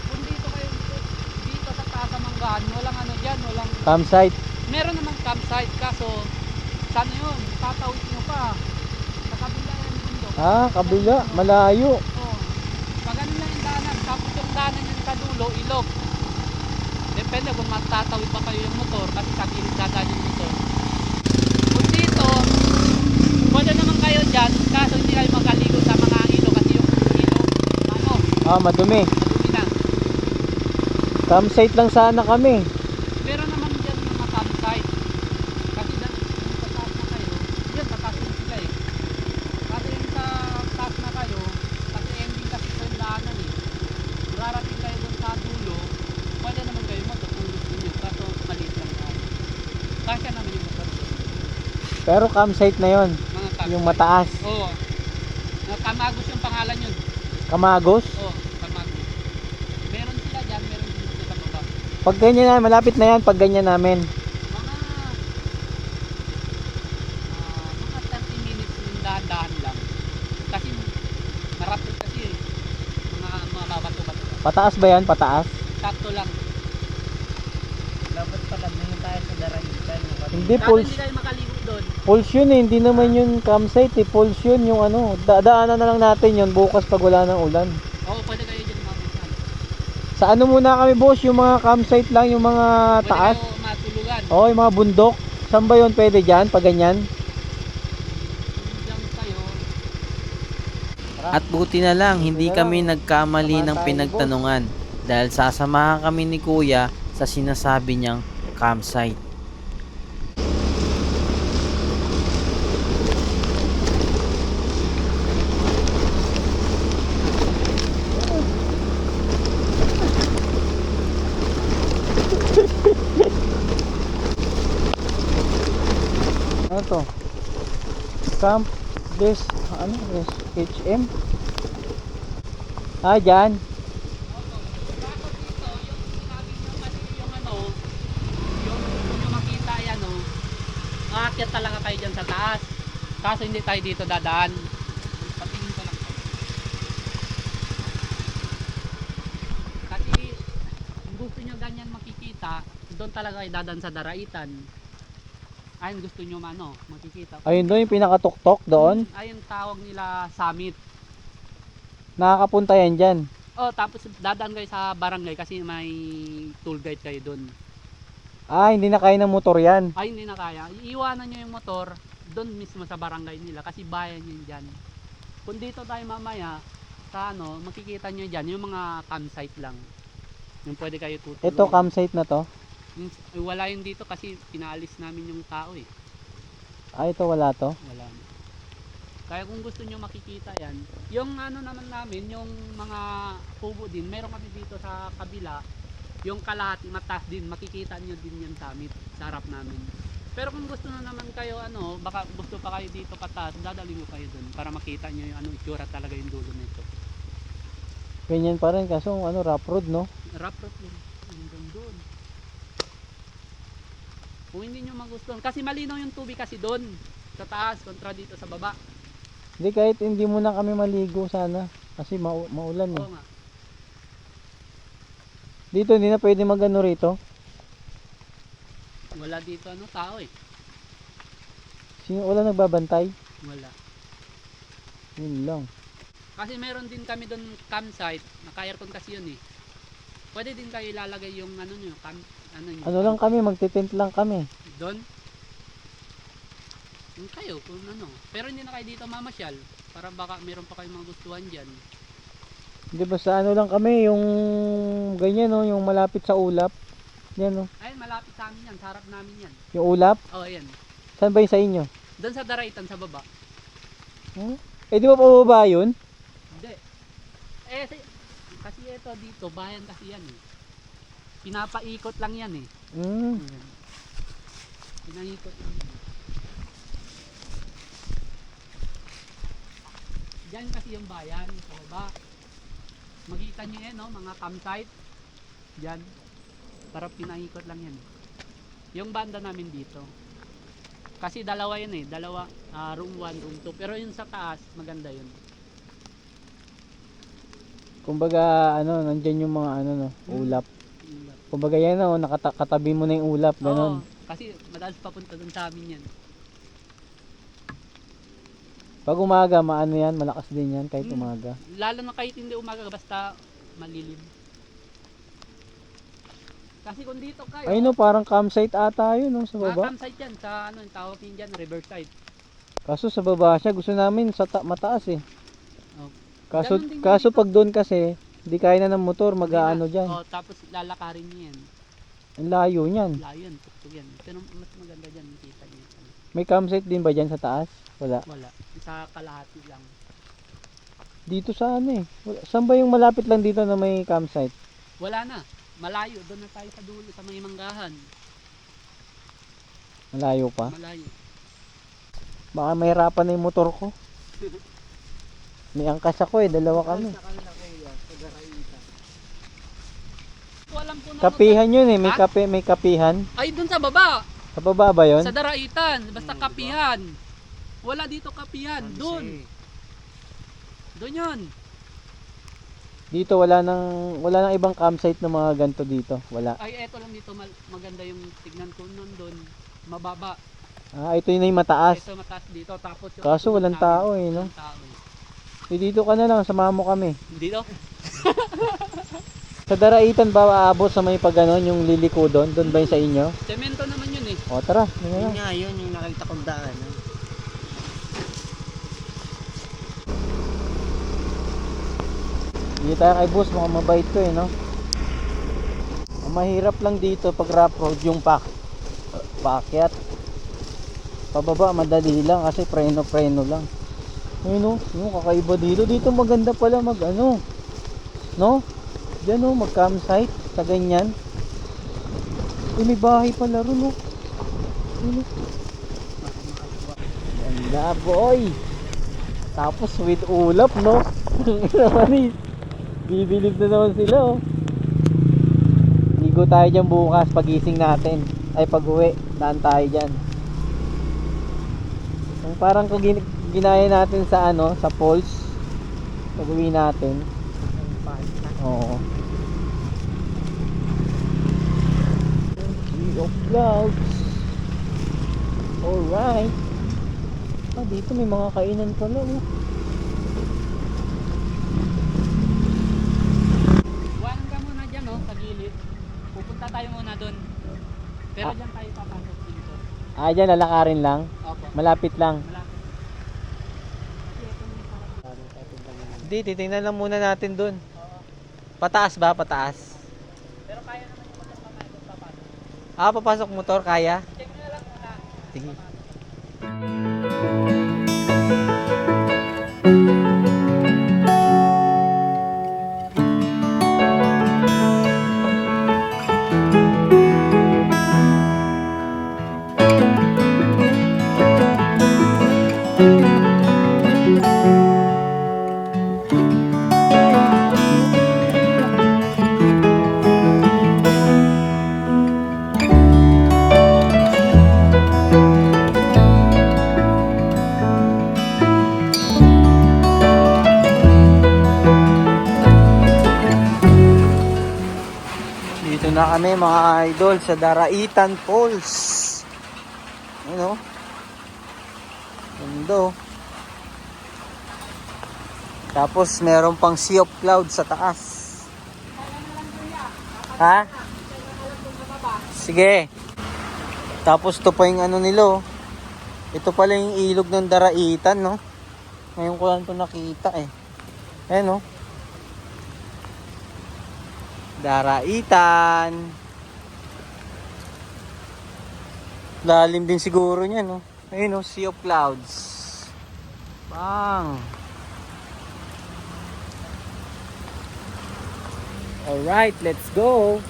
S5: Kung dito kayo, dito sa taas sa Manggahan, walang ano dyan, walang...
S2: Campsite.
S5: Meron namang campsite, kaso, saan yun? Tatawid mo pa. Sa kabila yan bundok.
S2: Kabila. Malayo.
S5: Oo. Pag ano lang yung daanan, tapos yung daanan yung sa dulo, ilog. Depende kung matatawid pa kayo yung motor, kasi sa gilid dadaan yung motor. Kung dito, pwede naman kayo dyan, kaso hindi kayo magaligo sa mga ilog, kasi yung ilog, ano,
S2: Madumi.
S5: madumi na.
S2: Campsite lang sana kami.
S5: Meron naman dyan mga campsite. Kasi dyan, kung sa taas na kayo, dyan, tataas na sila eh. Kasi yung sa taas na kayo, kasi ending kasi ito yung daanan eh. Rarating kayo dun sa dulo, pwede naman kayo motor kung gusto nyo. Kaso maliit lang tayo. Kasya naman yung motor.
S2: Pero campsite na yon,
S5: Mga campsite.
S2: yung mataas.
S5: Oo. Kamagos yung pangalan yun.
S2: Kamagos.
S5: Oo, Kamagos. Meron sila dyan, meron din dito sa baba.
S2: Pag ganyan na, malapit na yan. Pag ganyan namin.
S5: Mga 30 minutes yung dahan-dahan lang. Kasi marapit kasi eh. Mga babato-bato.
S2: Pataas ba yan? Pataas?
S5: Sakto lang.
S3: Dapat pala ngayon tayo sa Daraitan.
S2: Hindi,
S5: Kaso
S2: pulse.
S5: hindi kayo makaligo doon.
S2: Pulse yun eh. Hindi naman yun campsite eh. Pulse yun yung ano. Daanan na lang natin yun bukas pag wala ng ulan.
S5: Oo, pwede kayo dyan mamunsan.
S2: Sa ano muna kami boss? Yung mga campsite lang. Yung mga
S5: Pwede
S2: taas.
S5: kayo matulugan.
S2: Oo, yung mga bundok. Saan ba yun? Pwede dyan? Pag ganyan?
S5: Kung dyan kayo,
S1: At buti na lang hindi kami nagkamali ng pinagtanungan dahil sasamahan kami ni Kuya sa sinasabi niyang campsite.
S2: Ano to? Camp Des SHM? Dyan.
S5: Kaso dito, yung sinabi nyo kasi yung ano, yung gusto nyo makita yan o, aakyat talaga kayo dyan sa taas. Kaso hindi tayo dito dadaan. Patingin ko lang. Kasi kung gusto nyo ganyan makikita, doon talaga kayo dadaan sa Daraitan. Ayun gusto nyo makikita.
S2: Ayun doon yung pinakatuktok doon.
S5: Ayun tawag nila summit.
S2: Nakakapunta yan dyan.
S5: Oh, tapos dadaan kayo sa barangay kasi may tour guide kayo doon.
S2: Hindi na kaya ng motor yan.
S5: Ay, hindi na kaya. Iiwanan nyo yung motor doon mismo sa barangay nila kasi bayan yun dyan. Kung dito tayo mamaya, sa ano, makikita nyo dyan, yung mga campsite lang. Yung pwede kayo tutulungan.
S2: Ito campsite na to.
S5: Wala yun dito kasi pinaalis namin yung tao eh.
S2: Ah, ito wala to.
S5: Wala na. Kaya kung gusto nyo makikita yan, yung ano naman namin, yung mga kubo din, meron kami dito sa kabila, yung kalahati, mataas din, makikita nyo din yan sa amin, sa harap namin. Pero kung gusto na naman kayo, ano, baka gusto pa kayo dito pataas, dadalhin mo kayo dun para makita nyo yung ano, itsura talaga yung dulo nito.
S2: Ganyan pa rin kaso ano, rough road, no?
S5: Rough road yun, hanggang doon. Kung hindi nyo magustuhan, kasi malinaw yung tubig kasi doon, sa taas, kontra dito sa baba.
S2: Hindi, kahit hindi muna kami maligo sana. Kasi maulan eh.
S5: Oo nga.
S2: Dito hindi na pwede magano rito.
S5: Wala dito ano, tao eh.
S2: Sino wala nagbabantay?
S5: Wala.
S2: Yun lang.
S5: Kasi meron din kami doon campsite, naka-aircon kasi yun eh. Pwede din kayo ilalagay yung ano nyo,
S2: Ano lang kami, magtitent lang kami.
S5: doon. Yung kayo, kung ano. Pero hindi na kayo dito mamasyal, para baka meron pa kayong mga gustuhan dyan.
S2: Hindi basta ano lang kami, yung ganyan no, yung malapit sa ulap. Yan no.
S5: Ayun, malapit sa amin yan, sa harap namin yan.
S2: Yung ulap,
S5: Oh, ayan.
S2: saan ba yung sa inyo?
S5: Doon sa Daraitan, sa baba.
S2: Eh di ba pababa yun?
S5: Hindi. Kasi ito dito, bayan kasi yan eh. Pinapaikot lang yan eh.
S2: Hmm.
S5: Pinaikot lang yan. Diyan kasi yung bayan, sa baba. Makita nyo yan, no? Mga campsite. Diyan. Para pinaikot lang yan. Yung banda namin dito. Kasi dalawa yan eh. Dalawa, room 1, room 2. Pero yung sa taas, maganda yun.
S2: Kumbaga ano, nandyan yung mga ano no, ulap. Kumbaga yan no, nakatabi mo na yung ulap, ganon.
S5: Oo, kasi madalas papunta dun sa amin yan.
S2: Pag umaga, maano yan, malakas din yan kahit umaga.
S5: Lalo na kahit hindi umaga, basta malilim. Kasi kung dito kayo,
S2: Ay no, parang campsite ata yun no, sa
S5: mga
S2: baba.
S5: campsite yan, sa ano, yung tawag yun dyan, riverside.
S2: Kaso sa baba siya, gusto namin sa mataas eh.
S5: Oh.
S2: Kaso,
S5: Ganun din
S2: kaso
S5: dito.
S2: pag doon kasi, hindi kaya na ng motor, mag-aano dyan.
S5: Oh, tapos lalakarin niyo yan.
S2: Ang layo niyan.
S5: Layo yan, tuktok yan. Pero mas maganda dyan, makita niyo.
S2: May campsite din ba dyan sa taas? Wala.
S5: Wala, sa kalahati lang.
S2: Dito sa ano eh. Saan ba yung malapit lang dito na may campsite?
S5: Wala na, malayo, doon na tayo sa dulo, sa mga manggahan.
S2: Malayo pa.
S5: Malayo.
S2: Baka mahirapan na yung motor ko. May angkas ako eh, dalawa kami.
S5: Alam ko na
S2: Kapihan yun eh, may
S5: Ha?
S2: may kapihan.
S5: Ay, doon sa baba,
S2: Sa baba ba yun?
S5: sa Daraitan, basta kapihan. Wala dito kapihan, doon. Doon yun.
S2: Dito wala nang ibang campsite na mga ganto dito. Wala.
S5: Ay, eto lang dito, maganda yung tignan ko nun doon. Mababa.
S2: Ah, ito yun na yung mataas.
S5: Ito mataas dito, tapos yung
S2: Kaso walang
S5: namin,
S2: tao eh, no?
S5: walang tao eh.
S2: Dito ka na lang, samahan mo kami.
S5: Dito?
S2: Sa Daraitan ba aabot sa may pag ganon, yung liliko doon? Doon ba yung sa inyo?
S5: Semento naman yun eh.
S2: O tara, yun na lang.
S3: Yun nga yun, yung nakita kong daan. No?
S2: Hindi tayo kay boss, mukhang mabait ko eh, no? Ang mahirap lang dito pag rough road yung paakyat. Pababa, madali lang kasi preno lang. Ayun no, yung kakaiba dito. Dito maganda pala mag ano, no? Diyan no, mag campsite sa ganyan. May bahay pala ron no. Ayun, no? Ganda boy. Tapos with ulap no. Naman bibilib na naman sila oh. Ligo tayo dyan bukas pagising natin. Ay pag uwi, daan tayo dyan. Yung parang kung ginaya natin sa ano, sa falls pag uwi natin. Oo. Sea of clouds. Alright. Ah, dito may mga kainan pala oh.
S5: Iwanan ka muna dyan no, sa gilid. Pupunta tayo muna doon. Pero dyan tayo papasok dito.
S2: Ah, dyan lalakarin lang.
S5: Opo.
S2: Malapit lang.
S5: Malapit. Kasi ito yung parang
S2: Hindi, titingnan lang muna natin dun. Pataas ba? Pataas?
S5: Pero kaya naman yung motor mamaya kung papasok.
S2: Papasok motor, kaya?
S5: Check nyo na lang muna.
S2: Sige. Dito na kami mga idol sa Daraitan Falls. Ano? Mundo. Tapos meron pang sea of clouds sa taas. Ha? Sige. Tapos to pa yung ano nilo. Ito pala yung ilog ng Daraitan, no? Ngayon ko lang ito nakita eh. Ayan, no? Daraitan. Lalim din siguro niya, no? Ayun, no? Sea of clouds. Bang! Alright, let's go!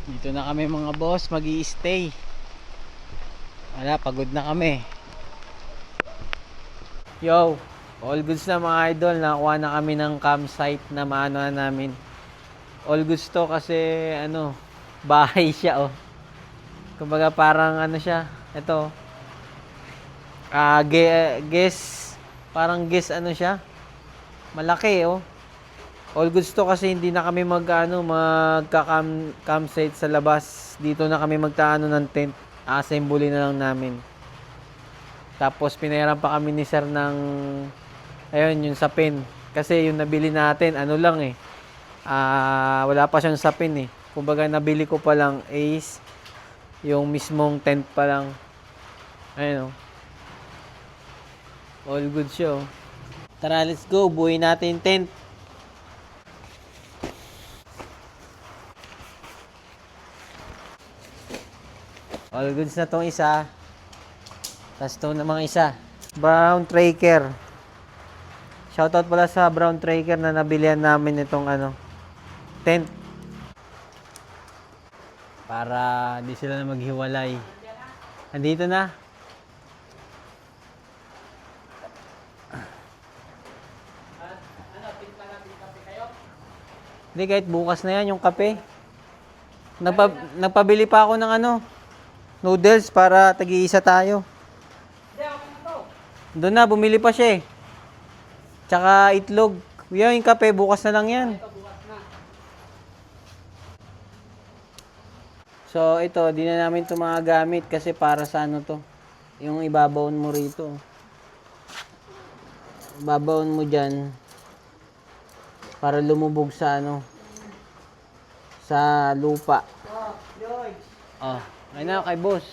S2: Dito na kami mga boss, mag-i-stay. Wala, pagod na kami. Yo, all goods na mga idol. Nakakuha na kami ng campsite na maano na namin. All goods to kasi ano, bahay siya oh. Kumbaga parang ano siya, ito. Guess, parang guess ano siya. Malaki oh. All goods to kasi hindi na kami magka-campsite sa labas. Dito na kami magtaano ng tent. Assembly na lang namin. Tapos pinayaran pa kami ni sir ng ayun, yung sapin. Kasi yung nabili natin, ano lang eh. Wala pa siyang sapin eh. Kumbaga nabili ko pa lang is yung mismong tent pa lang. Ayun oh. All good siya oh. Tara, let's go. Buuin natin yung tent. All goods na tong isa. Tapos ito namang isa. Brown Tracker. Shoutout pala sa Brown Tracker na nabilihan namin itong ano, tent. Para di sila na maghiwalay. Andito na. Hindi, kahit bukas na yan yung kape. Nagpabili pa ako ng ano, noodles para tag-iisa tayo. Doon na, bumili pa siya eh. Tsaka itlog. Yan, yung kape, bukas na lang yan. So, ito, di na namin ito magagamit kasi para sa ano to. Yung ibabawon mo rito. Babawon mo dyan para lumubog sa ano, sa lupa. Oh, ayun na kay boss.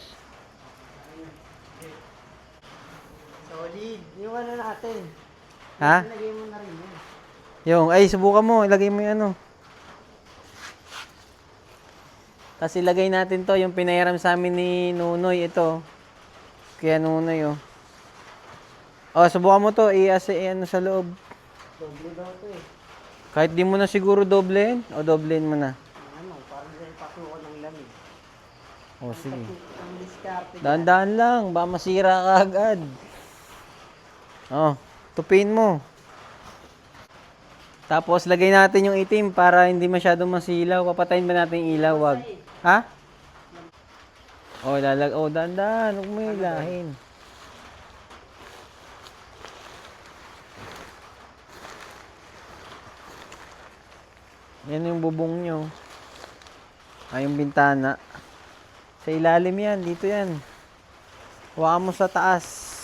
S3: Solid. Yung ano natin.
S2: Ha?
S3: Ilagay mo na rin yun.
S2: Yung, ay, subukan mo. Ilagay mo yung ano. Tapos ilagay natin to, yung pinahiram sa amin ni Nunoy. Ito. Kaya Nunoy, oh. Oh, subukan mo to. Ano sa loob.
S3: Doble daw to eh.
S2: Kahit di mo na siguro doblehin. O, doblehin mo na.
S3: Ano, parang dahil pasukan ng lamig.
S2: O, sige.
S3: Ang diskarte.
S2: Dahan-dahan lang. Baka masira ka agad. Oh, tupin mo. Tapos, lagay natin yung itim para hindi masyadong masilaw. Papatayin ba natin yung ilaw? Wag. Ha? Oh, dahan-dahan. Huwag mo ilahin. Yan yung bubong nyo. Ay, yung bintana. Sa ilalim yan, dito yan. Huwakan mo sa taas.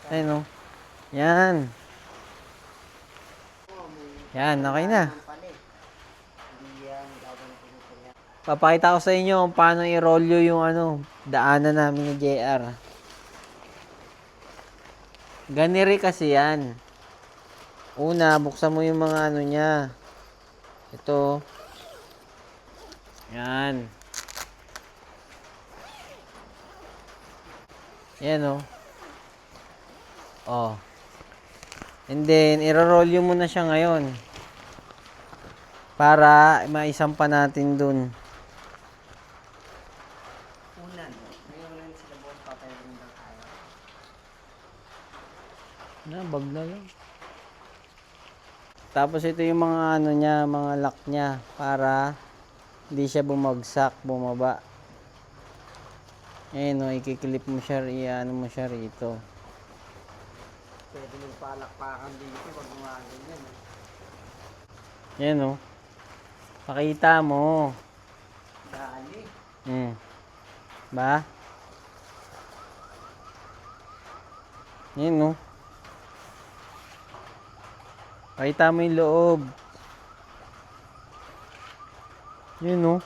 S2: Ayun, oh. Yan. Yan, okay na. Papakita ko sa inyo kung paano i-rolyo yung daanan namin ni JR. Ganiri kasi yan. Una, buksan mo yung mga niya. Ito. Yan. Yan, oh. Oh. And then, i-rolyo mo na siya ngayon. Para maisampa natin dun. Bag na lang. Tapos ito yung mga niya, mga lock niya para hindi siya bumagsak, bumaba. Ayun, ikiklip mo siya, mo siya rito.
S3: Pwede mong palakpakan dito pag gumagawin yan.
S2: Yan, oh. Pakita mo.
S3: Dali.
S2: Ba? Yan, oh. Pakita mo yung loob. Yun, oh.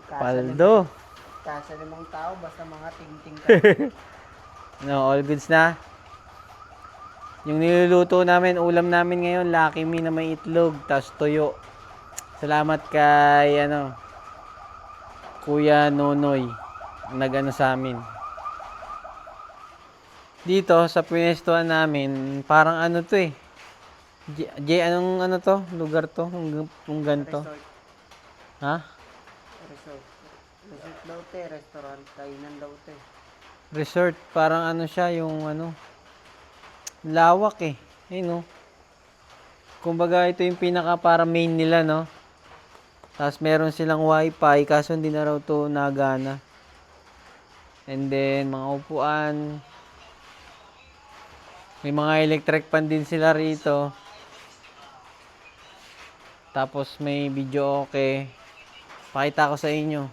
S2: Paldo.
S3: Kasa limang tao, basta mga ting-ting ka.
S2: No, all goods na. Yung niluluto namin, ulam namin ngayon, Lucky Me na may itlog, tas toyo. Salamat kay, Kuya Nonoy, nag-ano sa amin. Dito, sa pinestuhan namin, parang to eh. Anong to? Lugar to? Kung ganito.
S3: Resort.
S2: Ha?
S3: Resort. Resort daw te, restaurant, kainan daw te.
S2: Resort, parang siya, yung lawak eh. Ayun, no? Kumbaga, ito yung pinaka para main nila, no? Tapos meron silang wifi, kaso hindi na raw to nagana. And then, mga upuan. May mga electric pan din sila rito. Tapos may video okay. Pakita ko sa inyo.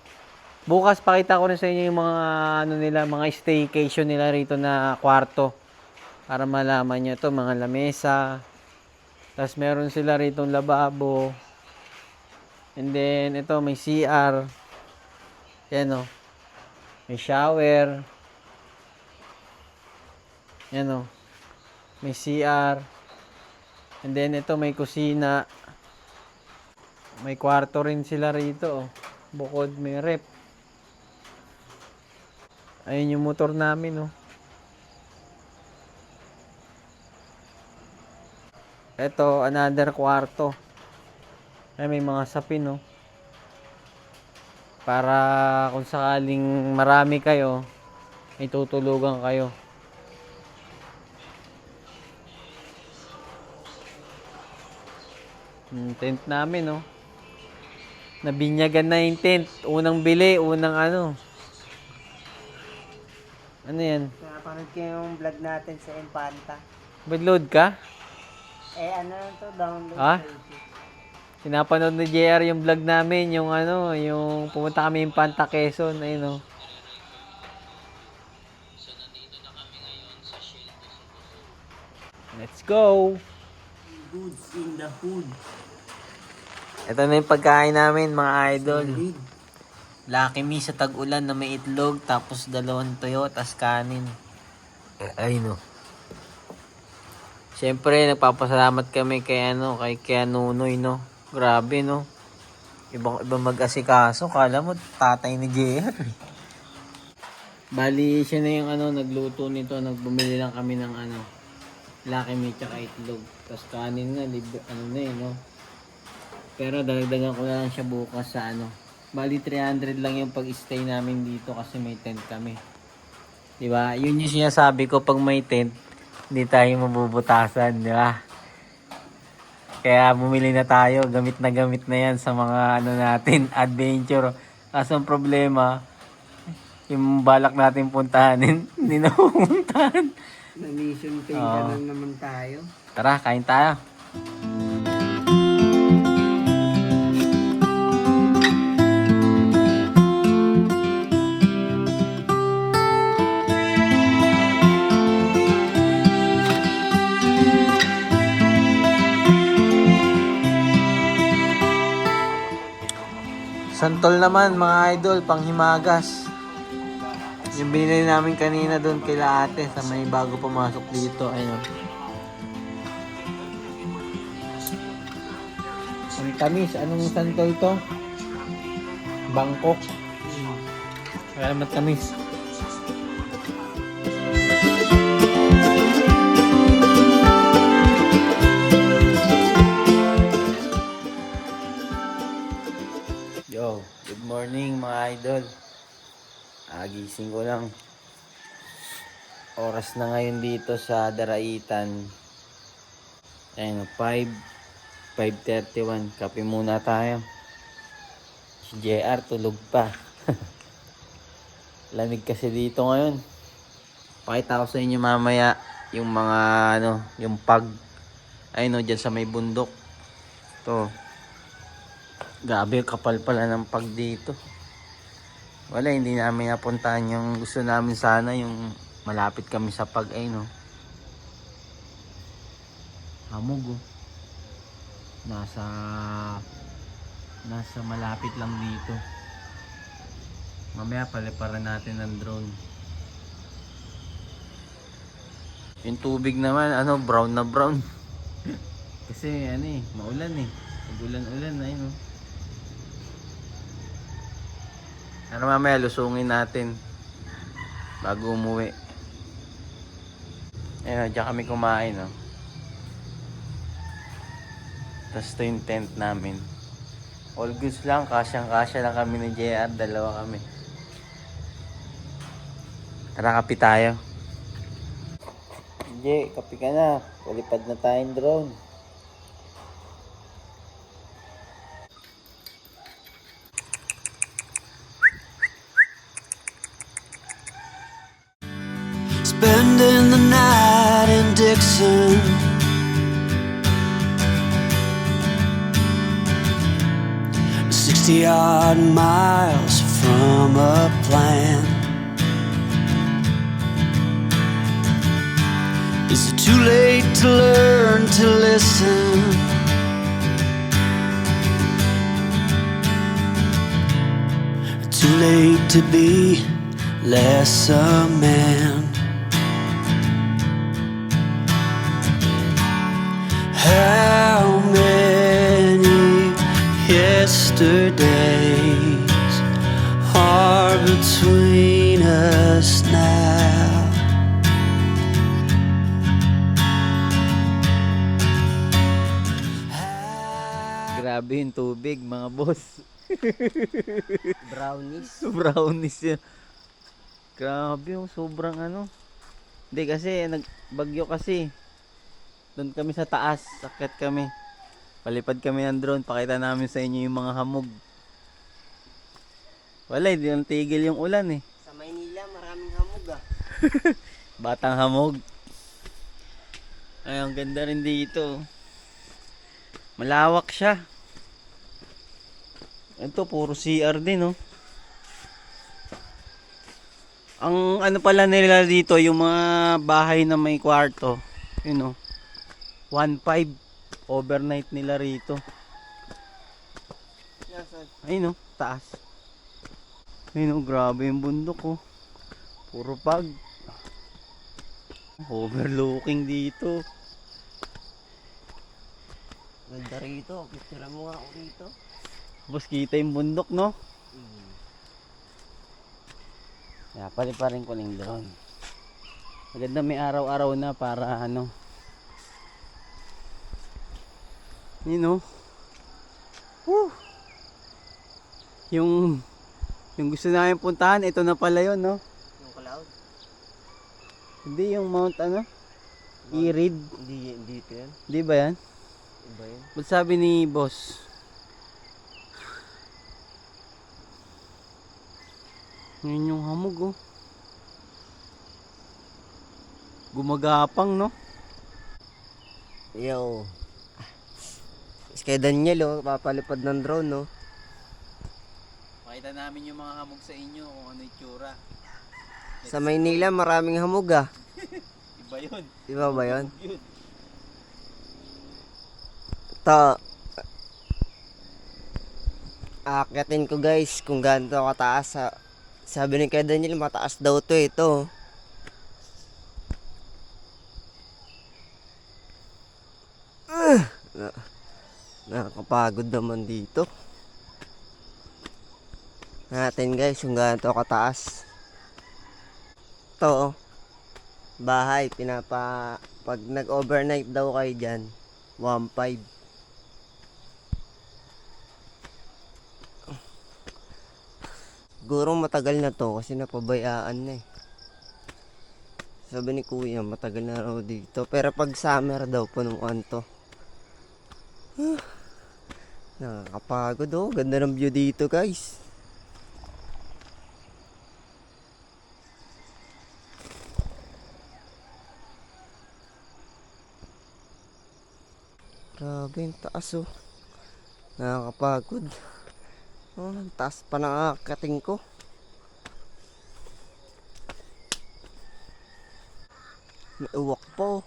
S2: Bukas pakita ko rin sa inyo yung mga nila, mga staycation nila rito na kwarto. Para malaman nyo to, mga lamesa. Tapos meron sila rito lababo. And then ito may CR. Yan, oh. May shower. Yan, oh. May CR. And then ito may kusina. May kwarto rin sila rito, oh. Bukod may rep. Ayun yung motor namin, oh. Ito, another kwarto. Ay, may mga sapin, oh. Para kung sakaling marami kayo, may tutulugan kayo. Tent namin, oh. Nabinyagan na yung tent. Unang bili, unang Ano yan?
S3: Napanood ko yung vlog natin sa Infanta.
S2: Badload ka?
S3: Lang to, download.
S2: Ha? Pinapanood ni JR yung vlog namin, yung yung pumunta kami yung Panta Quezon, ayun, oh. Let's go!
S3: Goods in the hood.
S2: Ito na yung pagkain namin, mga idol. Lucky Me sa tag-ulan na may itlog, tapos 2 toyo, tas kanin. Ay, no. Siyempre, nagpapasalamat kami kay kay Nunoy, no. Grabe, no. Ibang mag-asikaso, kala mo tatay ni JR. Bali, siya na yung nagluto nito, nagbumili lang kami ng Lucky Me tsaka itlog. Tas kanin na, no. Pero dalagdagan ko na lang siya bukas sa Bali 300 lang yung pag-stay namin dito kasi may tent kami. 'Di ba? Yun yung sinasabi ko, pag may tent, hindi tayo mabubutasan, 'di ba? Kaya bumili na tayo, gamit na yan sa mga natin, adventure. Kaso ang problema, yung balak natin puntahan, hindi na pupuntahan.
S3: Na-mission pay ka lang naman tayo.
S2: Tara, kain tayo. Santol naman mga idol, panghimagas. Yung binili namin kanina doon kay ate sa may bago pumasok dito. Ayun. Ang tamis, anong santol to? Bangkok. Kaya naman tamis.
S1: Yo, good morning mga idol. Gising ko lang. Oras na ngayon dito sa Daraitan. Ayun, 5:31. Kape muna tayo. Si JR tulog pa. Lamig kasi dito ngayon. Pakita ko sa inyo mamaya yung mga yung pag ayun diyan sa may bundok. To. Grabe, kapal pala ng pag dito. Wala, hindi namin napuntahan yung gusto namin sana, yung malapit kami sa pag ay hamog nasa malapit lang dito. Mamaya paliparan natin ng drone. Yung tubig naman brown na brown. Kasi maulan Ulan ayun. Mamaya lusungin natin bago umuwi. Ayun, diyan kami kumain Tapos ito yung tent namin. All goods lang, kasyang-kasya lang kami ni JR, dalawa kami. Tara, kape tayo. J, kape ka na. Palipad na tayong drone.
S7: Spending the night in Dixon, 60-odd miles from a plan. Is it too late to learn to listen? Too late to be less a man. How many yesterdays are between us now?
S1: Grabe yung tubig, mga boss.
S3: Brownies.
S1: Brownies yun. Grabe yung sobrang Hindi kasi, nagbagyo kasi. Doon kami sa taas, sakit kami. Palipad kami ng drone, pakita namin sa inyo yung mga hamog. Wala, hindi nang tigil yung ulan
S3: Sa Maynila, maraming hamog
S1: Batang hamog. Ay, ang ganda rin dito. Malawak siya. Ito, puro CR din Ang pala nila dito, yung mga bahay na may kwarto. 1.5 overnight nila rito. Ayun taas. Ayun grabe yung bundok Puro pag. Overlooking dito.
S3: Ganda rito. Picture mo nga ako rito.
S1: Tapos kita yung bundok Kaya paliparin ko ng drone. Maganda may araw-araw na para Woo! Yung gusto namin puntahan, ito na pala yun,
S3: Yung cloud?
S1: Hindi yung Mount Irid.
S3: Hindi ito yan.
S1: Di ba yan?
S3: Iba yun.
S1: Ba't sabi ni boss? Yun yung hamog Gumagapang
S3: Yo. Kay Daniel papalipad ng drone
S1: Pakita namin yung mga hamog sa inyo kung ano itsura.
S3: Sa Maynila maraming hamog
S1: Iba yun.
S3: Iba ba yun?
S1: Yun.
S3: Aakyatin ko guys kung gaano to kataas. Sabi ni kay Daniel, mataas daw to ito. Nakakapagod naman dito. Natin guys kung gaano to kataas. Ito, bahay, pag nag-overnight daw kayo dyan, 1.5. Siguro matagal na to kasi napabayaan na eh. Sabi ni kuya, matagal na raw dito. Pero pag summer daw, punuan to. Nakakapagod oh. Ganda ng view dito guys. Grabe yung taas oh. Nakakapagod. Oh, ang taas pa ng aakating ko. May uwak po.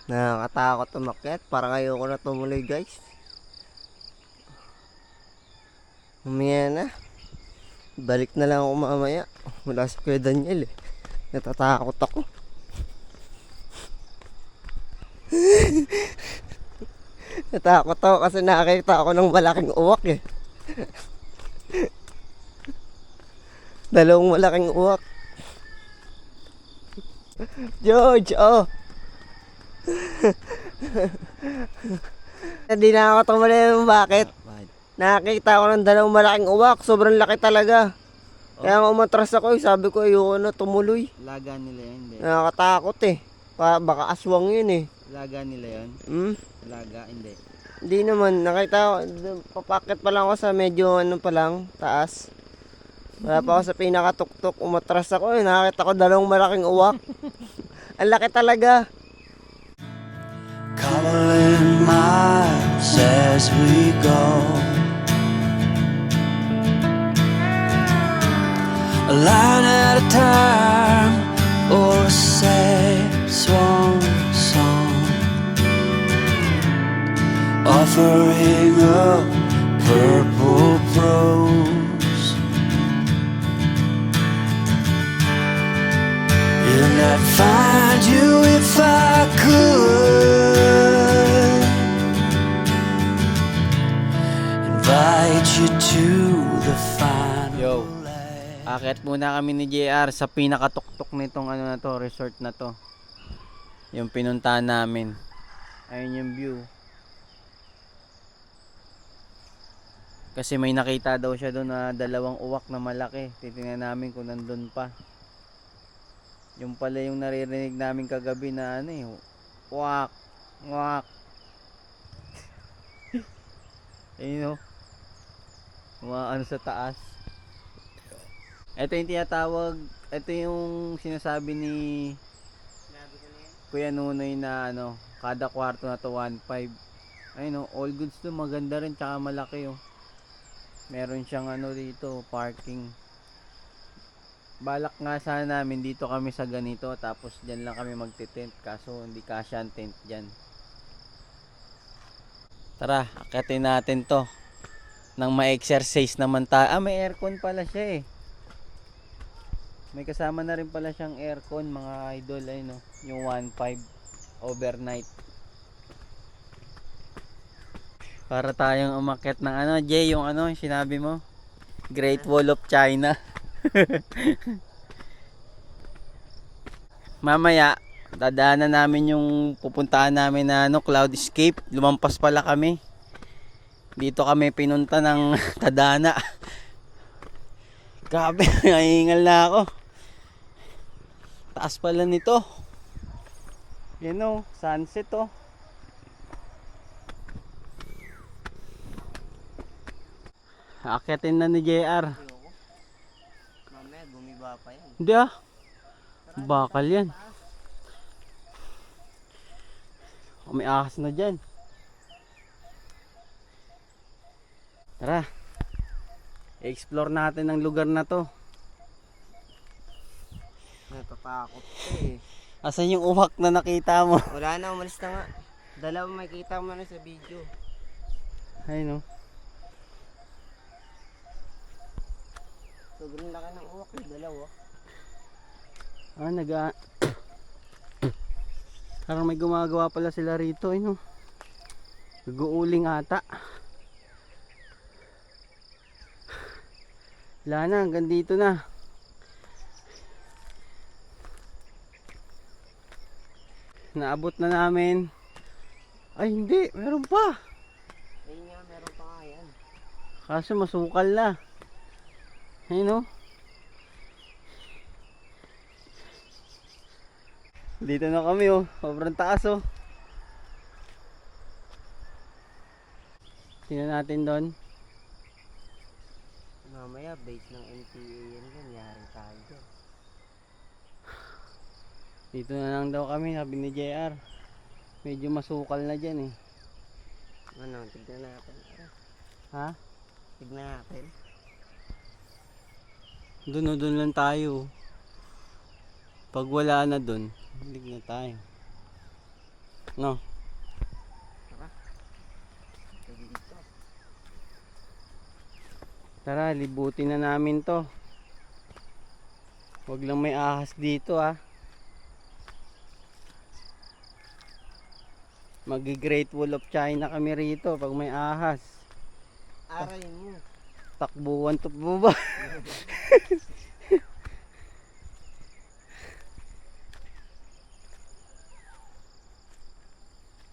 S3: Nakakatakot umakyat. Parang ayoko na tumuloy guys. Mamaya na. Balik na lang ako mamaya. Wala si Kuya Daniel eh. Natatakot ako. Natakot ako kasi nakakita ako ng malaking uwak eh. Dalawang malaking uwak. George, oh. Hindi na ako tumuli yung bakit. Nakakita ako ng dalawang malaking uwak. Sobrang laki talaga. Kaya nga umatras ako eh. Sabi ko ayoko na tumuloy.
S2: Laga nila yun, hindi.
S3: Nakakatakot eh. Baka aswang yun eh.
S2: Laga nila yun. Laga, hindi.
S3: Hindi naman. Nakita ko. Papakit pa lang ako sa medyo ano pa lang. Taas. Wala pa ako sa pinakatuktok. Umatras ako eh. Nakakita ko dalawang malaking uwak. Ang laki talaga.
S7: Cobbling miles as we go, a line at a time, or a sad swan song, offering up purple prose. And I'd find you if I could, invite you to the final.
S2: Yo. Akit muna kami ni JR sa pinakatuktok nitong ano na to, resort na to. Yung pinuntahan namin. Ayun yung view. Kasi may nakita daw siya doon na dalawang uwak na malaki. Titingnan namin kung nandun pa. Yung pala yung naririnig namin kagabi na ano eh. Uwak. Uwak. Ayun o. Ano sa taas. Ito yung tinatawag, ito yung sinasabi ni Kuya Nunoy na ano, kada kwarto na to 1.5. Ayun oh, all goods to, maganda rin tsaka malaki oh. Meron siyang ano dito, parking. Balak nga sana namin dito kami sa ganito tapos diyan lang kami magte-tent kaso hindi kasya ang tent diyan. Tara, akyatin natin to. Nang ma-exercise naman tayo. May aircon pala siya eh. May kasama na rin pala siyang aircon mga idol ay no, yung 1.5 overnight. Para tayong umakyat ng ano, Jay, yung ano, yung sinabi mo, Great Wall of China. Mamaya, dadaanan namin yung pupuntahan namin na ano, Cloudscape. Lumampas pala kami. Dito kami pinunta ng Tadhana. Grabe, nahingal na ako. Taas pala nito. Yan o, sunset o. Akyatin na ni JR.
S3: Mamaya gumiba pa yan.
S2: Hindi ah. Bakal yan. May ahas na dyan. Tara. I-explore natin ang lugar na to.
S3: Natatakot eh.
S1: Asan yung uwak na nakita mo?
S3: Wala na, umalis na nga. Dalawa makikita mo na sa video.
S1: Ay no.
S3: Sobrang laki ng uwak eh, dalawa.
S1: Parang may gumagawa pala sila rito, no? Nag-uuling ata. Wala na, hanggang dito na. Naabot na namin. Ay hindi, meron pa.
S3: Ayun nga, meron pa nga yan.
S1: Kaso masukal na. Ayun no. Dito na kami oh. Sobrang taas oh. Tingnan natin doon.
S3: Mamaya, base ng NPA yan dyan, yari tayo dyan.
S1: Dito na lang daw kami, sabi ni JR. Medyo masukal na dyan eh.
S3: Ano, tignan natin.
S1: Ha?
S3: Tignan natin.
S1: Doon lang tayo. Pag wala na doon, hindi na tayo. No? Tara, libutin na namin to. Huwag lang may ahas dito ah. Magi-Great Wall of China kami rito pag may ahas.
S3: Aray mo.
S1: Takbuhan to ba?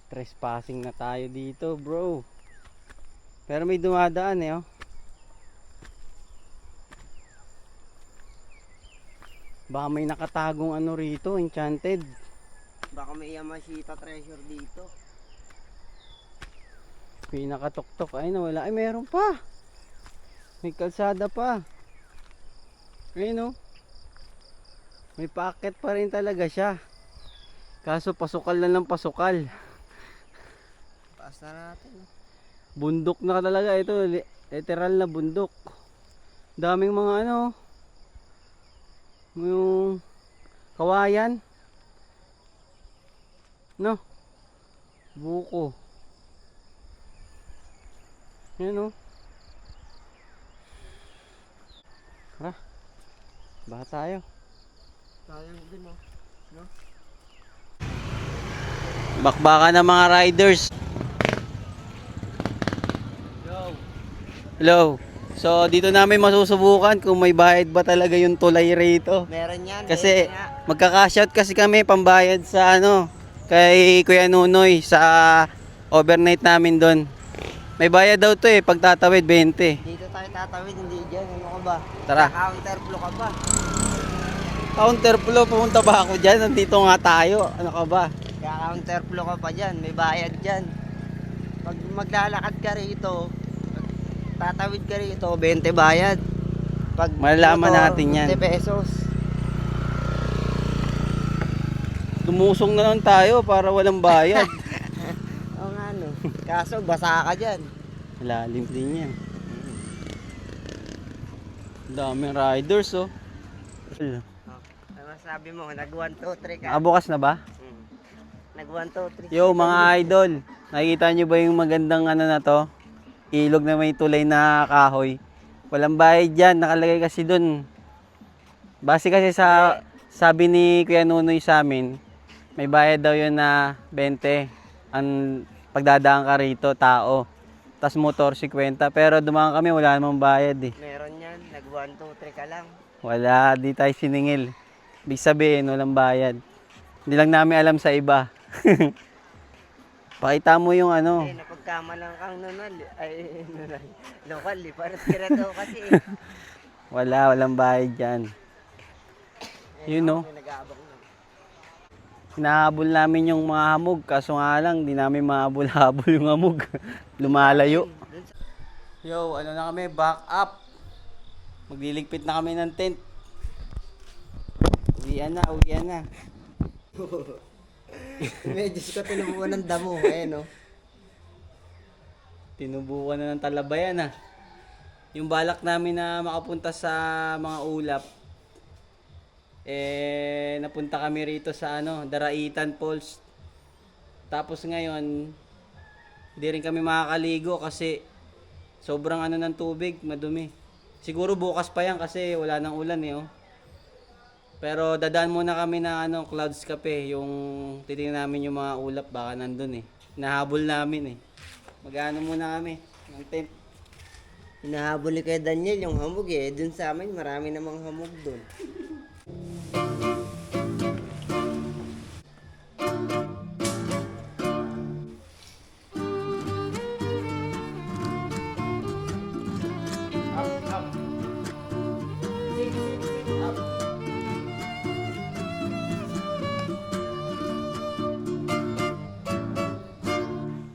S1: Trespassing na tayo dito, bro. Pero may dumadaan eh, oh. Baka may nakatagong ano rito, enchanted.
S3: Baka may Yamashita treasure dito.
S1: Pinakatuktok, ay nawala. Ay meron pa. May kalsada pa. Ayun oh. May packet pa rin talaga siya. Kaso pasukal na lang pasukal.
S3: Taas na natin.
S1: Bundok na talaga ito, literal na bundok. Daming mga ano, yung kawayan. No? Buko. Yan oh. Tara. Baha tayo.
S3: Sayang din oh. No?
S1: Bakbakan ng mga riders. Hello. So dito namin masusubukan kung may bayad ba talaga yung tulay rito.
S3: Meron yan.
S1: Kasi
S3: meron nga.
S1: magka-cash out kasi kami pambayad sa ano kay Kuya Nunoy sa overnight namin doon. May bayad daw to eh pagtatawid 20.
S3: Dito tayo tatawid, hindi dyan. Ano ka ba?
S1: Tara.
S3: Counterflow ka ba?
S1: Counterflow, pumunta ba ako diyan? Nandito nga tayo. Ano ka ba?
S3: Counterflow ka pa dyan. May bayad dyan. Pag maglalakad ka rito, tatawid ka rito, 20 bayad. Pag
S1: Malalaman
S3: motor,
S1: natin yan.
S3: 50 pesos.
S1: Tumusong na lang tayo para walang bayad.
S3: Oo nga no. Kaso basa ka dyan.
S1: Lalim din yan. Daming riders oh.
S3: Ano sabi mo? Nag 1, 2, 3 ka?
S1: Bukas na ba?
S3: Nag 1, 2, 3.
S1: Yo mga idol, nakikita nyo ba yung magandang ano na to? Ilog na may tulay na kahoy. Walang bayad dyan, nakalagay kasi dun. Base kasi sa sabi ni Kuya Nunoy sa amin, may bayad daw yun na 20 ang pagdadaan ka rito, tao. Tas motor 50, pero dumaan kami wala namang bayad eh.
S3: Meron yan. Nag 1, 2, 3 ka lang.
S1: Wala, di tayo siningil. Ibig sabihin, walang bayad. Hindi lang namin alam sa iba. Pakita mo yung ano.
S3: Eh, napagkamalang kang nunal. Ay, nunal. Lokal eh. Parang tirato kasi eh.
S1: Walang bayad dyan. Yun no.
S3: May nag-aabang na.
S1: Hinahabol namin yung mga hamog. Kaso nga lang, di namin mahabol-habol yung hamog. Lumalayo. Yo, ano na kami? Back up. Magliligpit na kami ng tent. Uwian na.
S3: Medyo ka tinubuan ng damo. Eh, no?
S1: Tinubukan na ng talabayan ah. Yung balak namin na makapunta sa mga ulap, napunta kami rito sa Daraitan Falls. Tapos ngayon, hindi rin kami makakaligo kasi sobrang ng tubig, madumi. Siguro bukas pa yan kasi wala nang ulan oh. Pero dadaan muna kami ng Clouds Cafe, yung titingnan namin yung mga ulap baka nandun Nahabol namin Mag-ano muna kami ng tent.
S3: Hinahabol ni kay Daniel yung hamog Dun sa amin, marami namang hamog dun.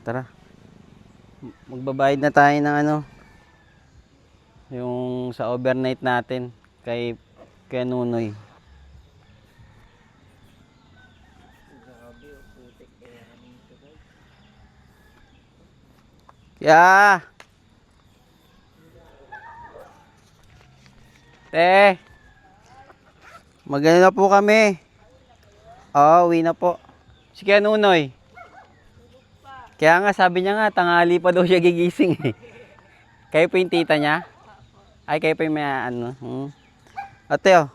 S1: Tara. Magbabayad na tayo ng yung sa overnight natin kay Nunoy. Kaya magano na po kami. Uwi na po. Si Kuya Nunoy. Kaya nga sabi niya nga tanghali pa daw siya gigising Kayo po yung tita niya? Ay kayo po yung may Ate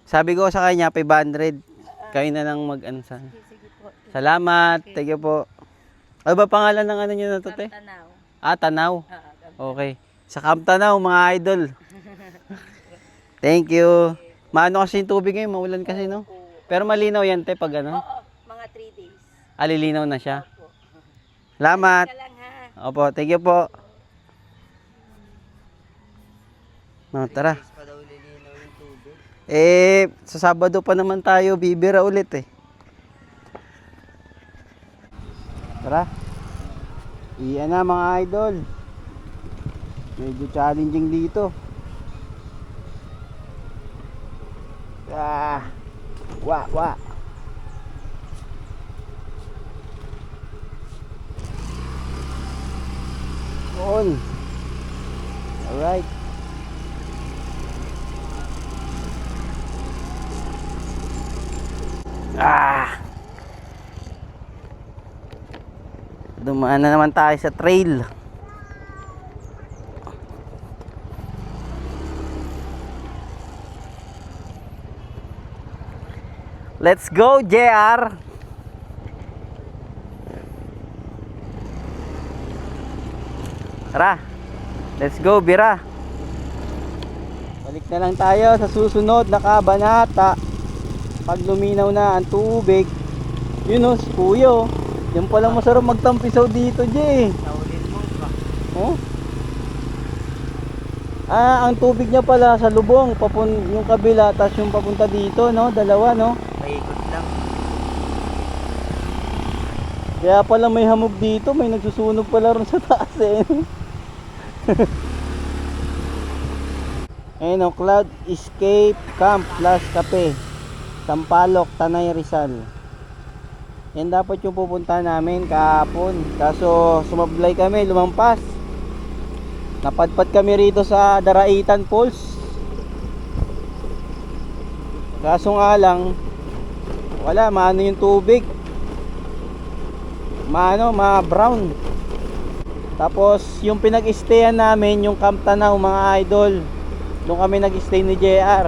S1: sabi ko sa kanya 500. Kayo na lang sa. Salamat. Thank you po. Ano ba pangalan ng niyo na to, te?
S6: Tanaw.
S1: Tanaw. Okay. Sa Camp Tanaw, mga idol. Thank you. Maano kasi yung tubig ngayon, maulan kasi no? Pero malinaw yan, te, pag
S6: Oo, mga 3 days.
S1: Alilinaw na siya. Salamat.
S6: Ka lang ha.
S1: Opo, thank you po. No, tara.
S3: Pa daw lilinaw yung tubig.
S1: Sa Sabado pa naman tayo bibira ulit Tara. Iyan na mga idol. Medyo challenging dito. Wa. On. Alright. Dumaan na naman tayo sa trail. Let's go, JR. Tara. Let's go, Bira. Balik na lang tayo sa susunod na kabanata. Pag luminaw na ang tubig. Yun si Kuya Yan palang masarap magtampisaw dito, Jay.
S3: Naulin mo ba?
S1: Oh? Ang tubig niya pala sa lubong, yung kabila, tapos yung papunta dito, no? Dalawa, no?
S3: Paikot lang.
S1: Kaya pala may hamog dito, may nagsusunog pala ron sa taas Ayun, Cloud Escape Camp plus Cafe, Sampaloc, Tanay, Rizal. Yan dapat yung pupunta namin kahapon. Kaso sumablay kami, lumampas. Napadpad kami rito sa Daraitan Falls. Kaso nga lang, wala, maano yung tubig. Ma-brown. Tapos yung pinag-stayan namin, yung Camp Tanaw mga idol. Doon kami nag-stay ni JR.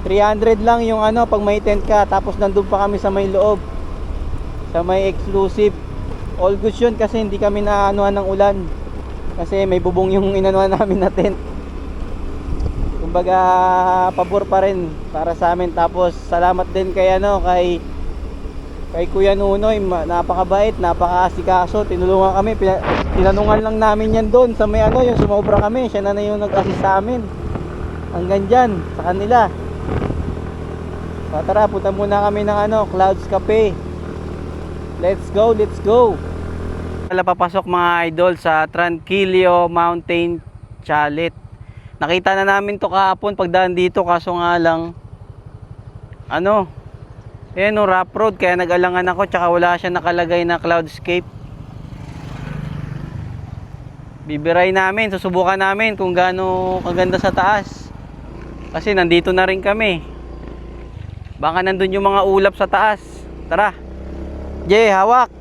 S1: 300 lang yung pag may tent ka. Tapos nandun pa kami sa may loob. Sa may exclusive. All goods yun kasi hindi kami naanuhan ng ulan. Kasi may bubong yung inanuhan namin na tent. Kumbaga pabor pa rin para sa amin. Tapos salamat din kay kay Kuya Nunoy, napakabait, napakaasikaso. Tinulungan kami, tinanungan lang namin yan doon sa may yung sumobra kami. Siya na yung nag-assist sa amin. Hanggang dyan sa kanila. So, tara, punta muna kami ng Clouds Cafe. Let's go, let's go. Wala papasok mga idol sa Tranquillo Mountain Chalet. Nakita na namin to kahapon pagdaan dito, kaso nga lang rough road, kaya nag-alangan ako, tsaka wala siya nakalagay na Cloudscape. Bibiray namin, susubukan namin kung gaano kaganda sa taas. Kasi nandito na rin kami. Baka nandun yung mga ulap sa taas. Tara. Jay, hawak.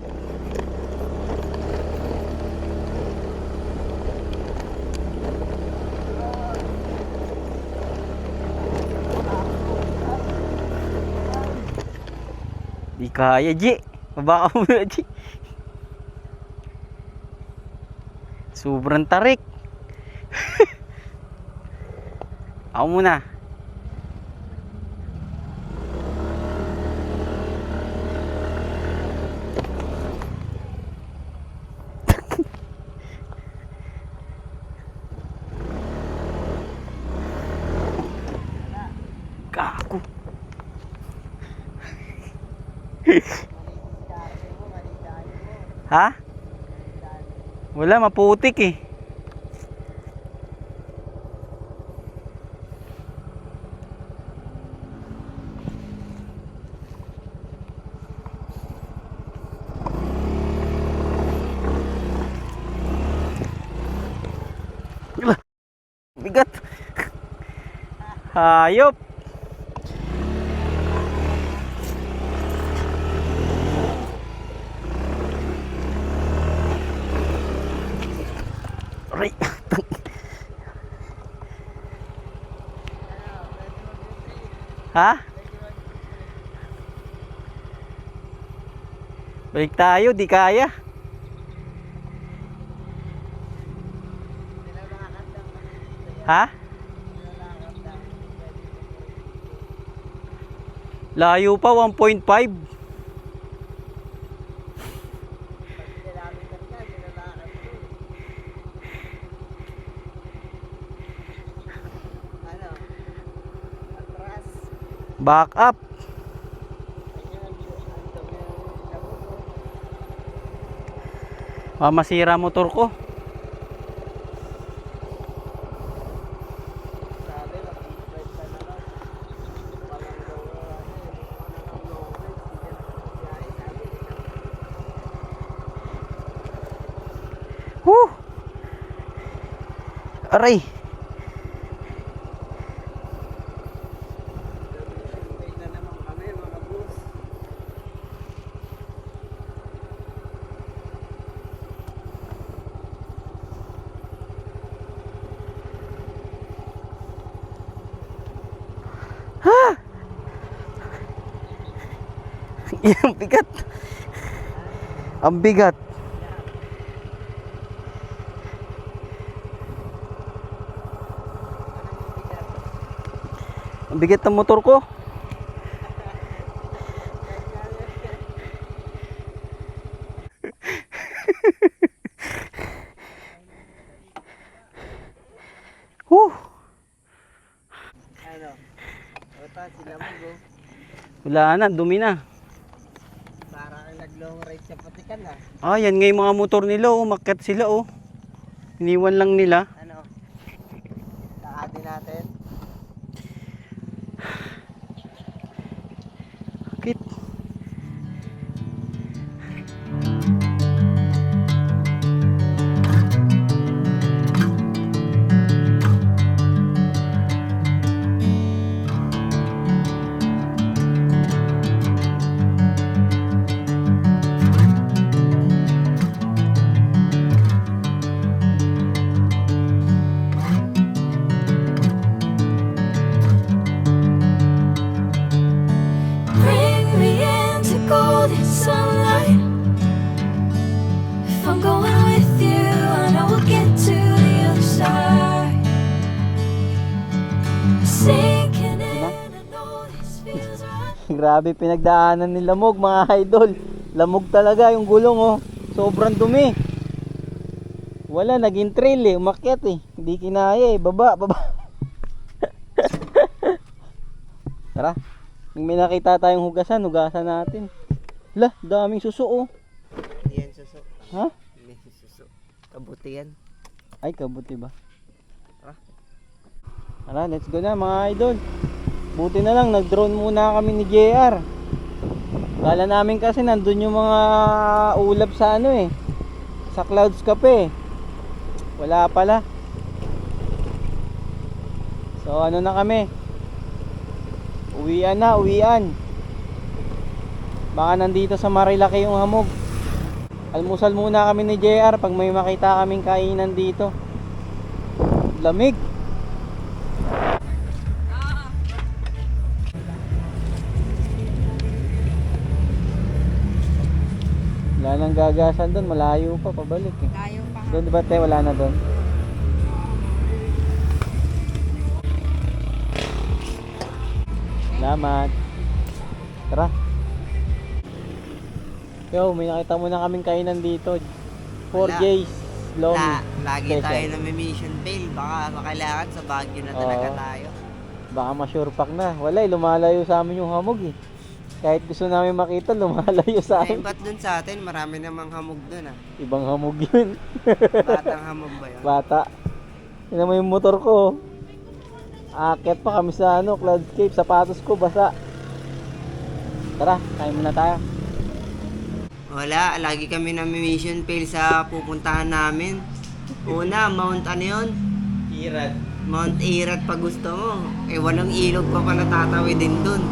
S1: Di kaya, Jay. Mabaka mo na, Jay. Sobrang tarik. Ako muna. Gago. Ha? Wala, maputik eh. Wala. Bigat. Hayop. Aray. Ha? Balik tayo, di kaya. Ha? Layo pa, 1.5. Back up. Masira motor ko. Woo! Aray. Ang bigat. Ang bigat. Ang bigat ng motor ko. Whew.
S3: Ano? Ota, sila mo.
S1: Wala na, dumi na.
S3: Para kang nag-long ride sa Patikan na.
S1: Ah, yan nga yung mga motor nila, oh. Makat sila, oh. Iniwan lang nila.
S3: Ano? Saatin natin.
S1: Bakit?
S8: Bring me into golden sunlight. If I'm going with you, I know we'll get to the other side. Sinking in, I know this feels right.
S2: Grabe pinagdaanan ni Lamog, mga idol. Lamog talaga yung gulong, oh. Sobrang dumi. Wala, naging trail eh. Umakyat eh. Hindi kinaya eh. Baba. Tara. Kung may nakita tayong hugasan natin. Lah, daming suso, oh.
S3: Hindi yan suso.
S2: Ha?
S3: Hindi suso. Kabuti yan.
S2: Ay, kabuti ba?
S3: Ah.
S2: Tara, let's go na mga idol. Buti na lang, nag-drone muna kami ni JR. Kala namin kasi nandun yung mga ulap sa ano eh. Sa Clouds Cafe. Wala pala. So ano na kami. Uwi Uwian na, uwian. Baka nandito sa Marilaki yung hamog. Almusal muna kami ni JR pag may makita kaming kainan dito. Lamig. Wala nang gagasan doon, malayo pa pabalik eh.
S6: Tayo pa.
S2: Doon di ba te, wala na doon? Salamat. Tara. Yo, may nakita mo na kaming kainan dito. 4J's Lomi.
S3: Lagi
S2: Special.
S3: tayo na may mission fail. Baka makailangan sa Baguio na talaga
S2: Oo.
S3: tayo.
S2: Baka ma-sure pack na. Wala eh, lumalayo sa amin yung hamog eh. Kahit gusto namin makita, lumalayo sa
S3: Ay,
S2: amin.
S3: ba't dun sa atin? Marami namang hamog dun ah.
S2: Ibang hamog yun.
S3: Batang hamog ba yun?
S2: Bata. Tignan mo yung motor ko. Aakyat pa kami sa Cloudscape. Sapatos ko basa. Tara, kain muna tayo.
S3: Wala, lagi kami na may mission fail sa pupuntahan namin. Una, Mount ano yun?
S2: Irad.
S3: Mount Irat pag gusto mo. Eh, walang ilog pa pala tatawidin dun.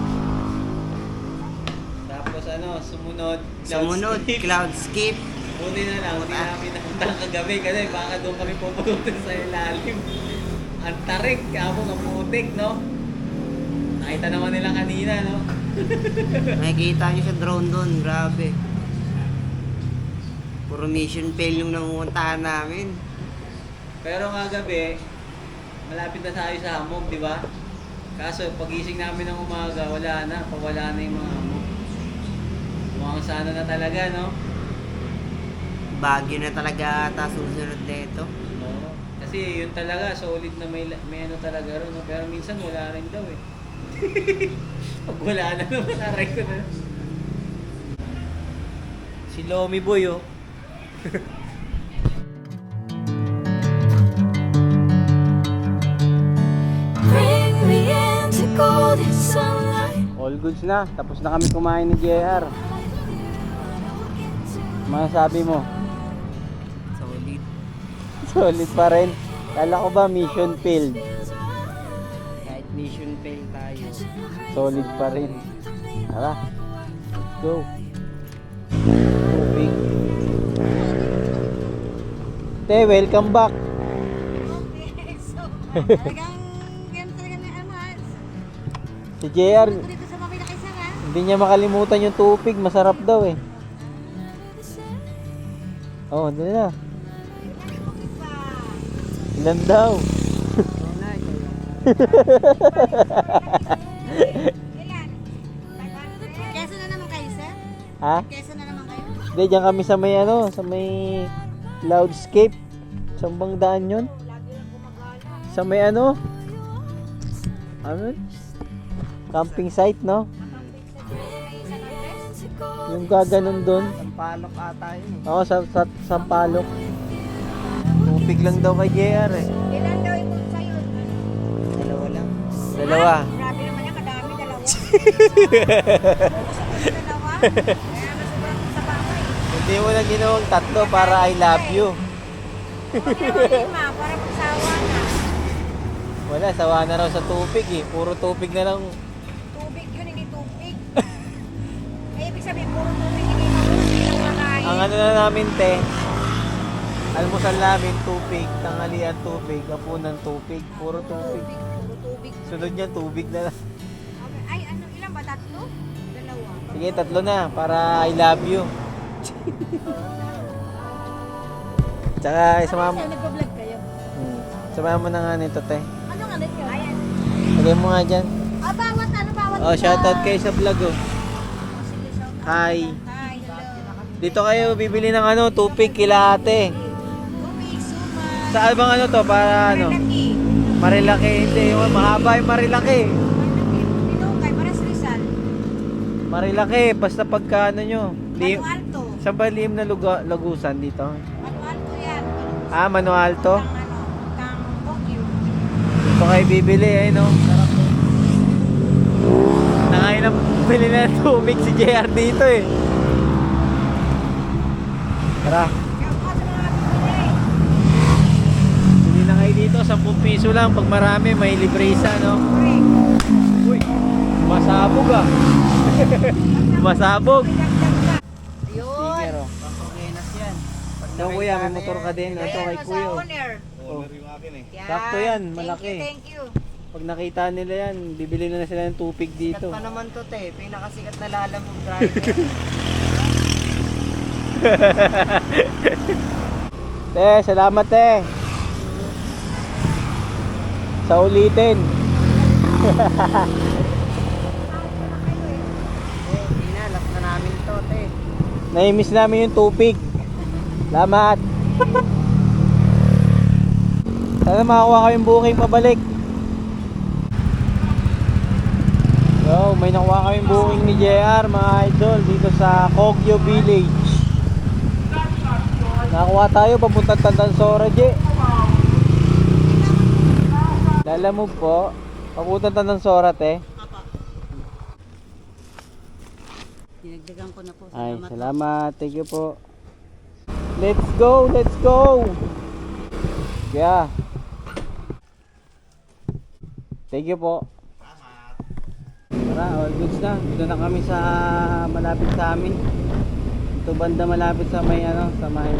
S2: Tapos sumunod.
S3: Sumunod, Cloudscape.
S2: Buti na lang, hindi namin nakita kagabi kasi baka doon kami pupunta sa ilalim. Ang tarik, kamo ng putik, no? Nakita naman nila kanina, no?
S3: Nakikita nyo sa drone dun, grabe. Puro mission fail yung nangunguntahan namin.
S2: Pero nga gabi, malapit na tayo sa hamog, di ba? Kaso pagising namin ng umaga, wala na yung mga hamog. Mukhang sana na talaga, no?
S3: Baguio na talaga ata susunod nito.
S2: Oo. Kasi yun talaga, solid na may ano talaga ron, no? Pero minsan wala rin daw eh. Pag wala na naman, aray ko na. Si Lomi Boy, oh.
S8: Bring me into golden sunlight.
S2: All goods na. Tapos na kami kumain ni JR. Masasabi mo?
S3: Solid.
S2: Solid pa rin. Kala ko ba mission failed?
S3: Kahit mission fail tayo.
S2: Solid pa rin. Tara. Let's go. Tubig. Te, welcome back.
S6: Okay, so, talagang yan talaga na
S2: Si JR,
S6: dito sa Marilaki Sara.
S2: hindi niya makalimutan yung tupig. Masarap daw eh. Oh, doon na. Ilan daw?
S6: Ilan? 500? Keso na naman kayo, sir?
S2: Ha?
S6: Keso na naman kayo?
S2: Hindi, dyan kami sa may sa may Cloudscape. Saan bang daan yun? Sa may ano? Camping site, no? Yung gaganon doon.
S3: Sampalok ata yun.
S2: Oo, sa Sampalok. Tupig lang daw kay JR eh.
S6: Ilan daw ito sa'yo?
S3: Dalawa lang.
S2: Dalawa.
S6: Grabe naman yan, kadami, dalawa. Dalawa? Kaya sobrang sa baway.
S2: Hindi mo na ginawang tatlo para I love you.
S6: Huwag naman lima, para magsawa na.
S2: Wala, sawa na raw sa tupig eh. Puro tupig na lang.
S6: Tubig yun, hindi tubig. Ibig sabihin, puro tubig, hindi lang makain.
S2: Ang ano na namin, te, almusal namin, tupig, tanghalian tubig, hapunan tubig, puro tubig.
S6: Puro tubig.
S2: Sunod niyan, tubig na lang.
S6: Okay. Ay, ano, ilan ba? Tatlo? Dalawa.
S2: Sige, tatlo na, para I love you. Tsaka, isama mo.
S6: Nagpa-vlog kayo?
S2: Isama mo na nga nito, te.
S6: Ano nga nito? Ayan.
S2: Lagay mo nga dyan.
S6: Ah, bawat
S2: Oh, shoutout kayo sa vlog, oh.
S6: Sige, shout out.
S2: Hi.
S6: Hi, hello.
S2: Dito kayo bibili ng tupig kila ate.
S6: Tubig, suma.
S2: Saan bang to, para
S6: Malaki.
S2: Marilaki, hindi. Yung mahaba yung Marilaki.
S6: Dito kay Paras Rizal.
S2: Marilaki, basta pagka nyo.
S6: Manu Alto.
S2: Saan ba lihim na lagusan dito?
S6: Manu Alto yan.
S2: Ah, Manu Alto.
S6: Tang Bogyo.
S2: Dito kayo bibili, eh, no? Sarap to. Nangayon na bili na ng tubig si JR dito, eh. Tara,
S6: Shout out sa mga bibili.
S2: bili na kayo dito, 10 piso lang. Pag marami, may libre isa, no?
S6: Correct.
S2: Uy! Masabog ah. Masabog.
S6: Yun.
S2: Sticker oh.
S3: Pampugenas yan.
S2: So kuya, may motor ka din. Ito kay
S6: Ayan,
S2: kuya.
S6: sa
S2: oh.
S6: owner.
S2: Oh.
S6: Yan.
S2: Sakto yan, malaki.
S6: Thank you.
S2: Pag nakita nila yan, bibili na sila ng tupig
S3: Sikat
S2: dito.
S3: pa naman to, te. Pinakasikat na lalamog driver.
S2: Te, salamat te. Sa ulitin.
S3: Hindi na, last na namin to, te.
S2: Naimiss namin yung tupig. Salamat. Sana makakuha kayong booking pabalik. Yo, may nakuha kaming booking ni JR mga idol dito sa Kogyo Village. Nakakuha tayo papuntang Tandansora, J. Lalamove po. Papuntang Tandansora, te.
S6: Dinagdagan ko na po.
S2: Ay, salamat. Thank you po. Let's go, let's go. Yeah. Thank you po. Tara, all goods na. Dito na kami sa malapit sa amin. Ito banda malapit sa may ano, sa may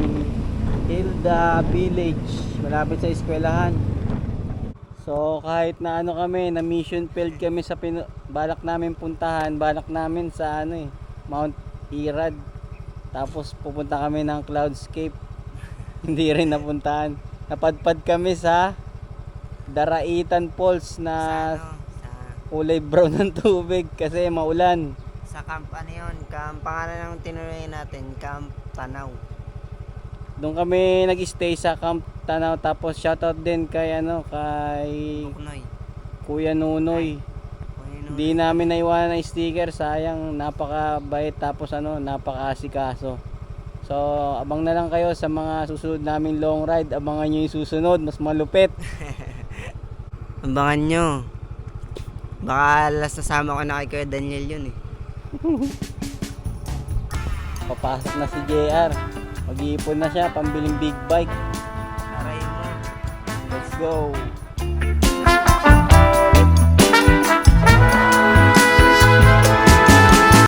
S2: Hilda Village, malapit sa eskwelahan. So kahit na ano kami, na mission field kami sa balak namin puntahan, balak namin sa ano Mount Irad. Tapos pupunta kami ng Cloudscape. Hindi rin napuntahan. Napadpad kami sa Daraitan Falls na kulay brown ng tubig kasi maulan.
S3: Sa camp, ano yun? Camp, pangalan ng tinuloy natin, Camp Tanaw.
S1: Doon kami nag-stay sa Camp Tanaw, tapos shoutout din kay kay
S3: Kunoy.
S1: Kuya Nunoy. Hindi namin naiwanan ng sticker, sayang, napakabait, tapos napakaasikaso. So, abang na lang kayo sa mga susunod naming long ride. Abangan nyo yung susunod, mas malupit.
S3: Abangan nyo. Baka last nasama ko na kay Kuya Daniel yun eh.
S1: Papasok na si JR. Mag-iipon na siya, pambiling big bike.
S3: Aray mo.
S1: Let's go.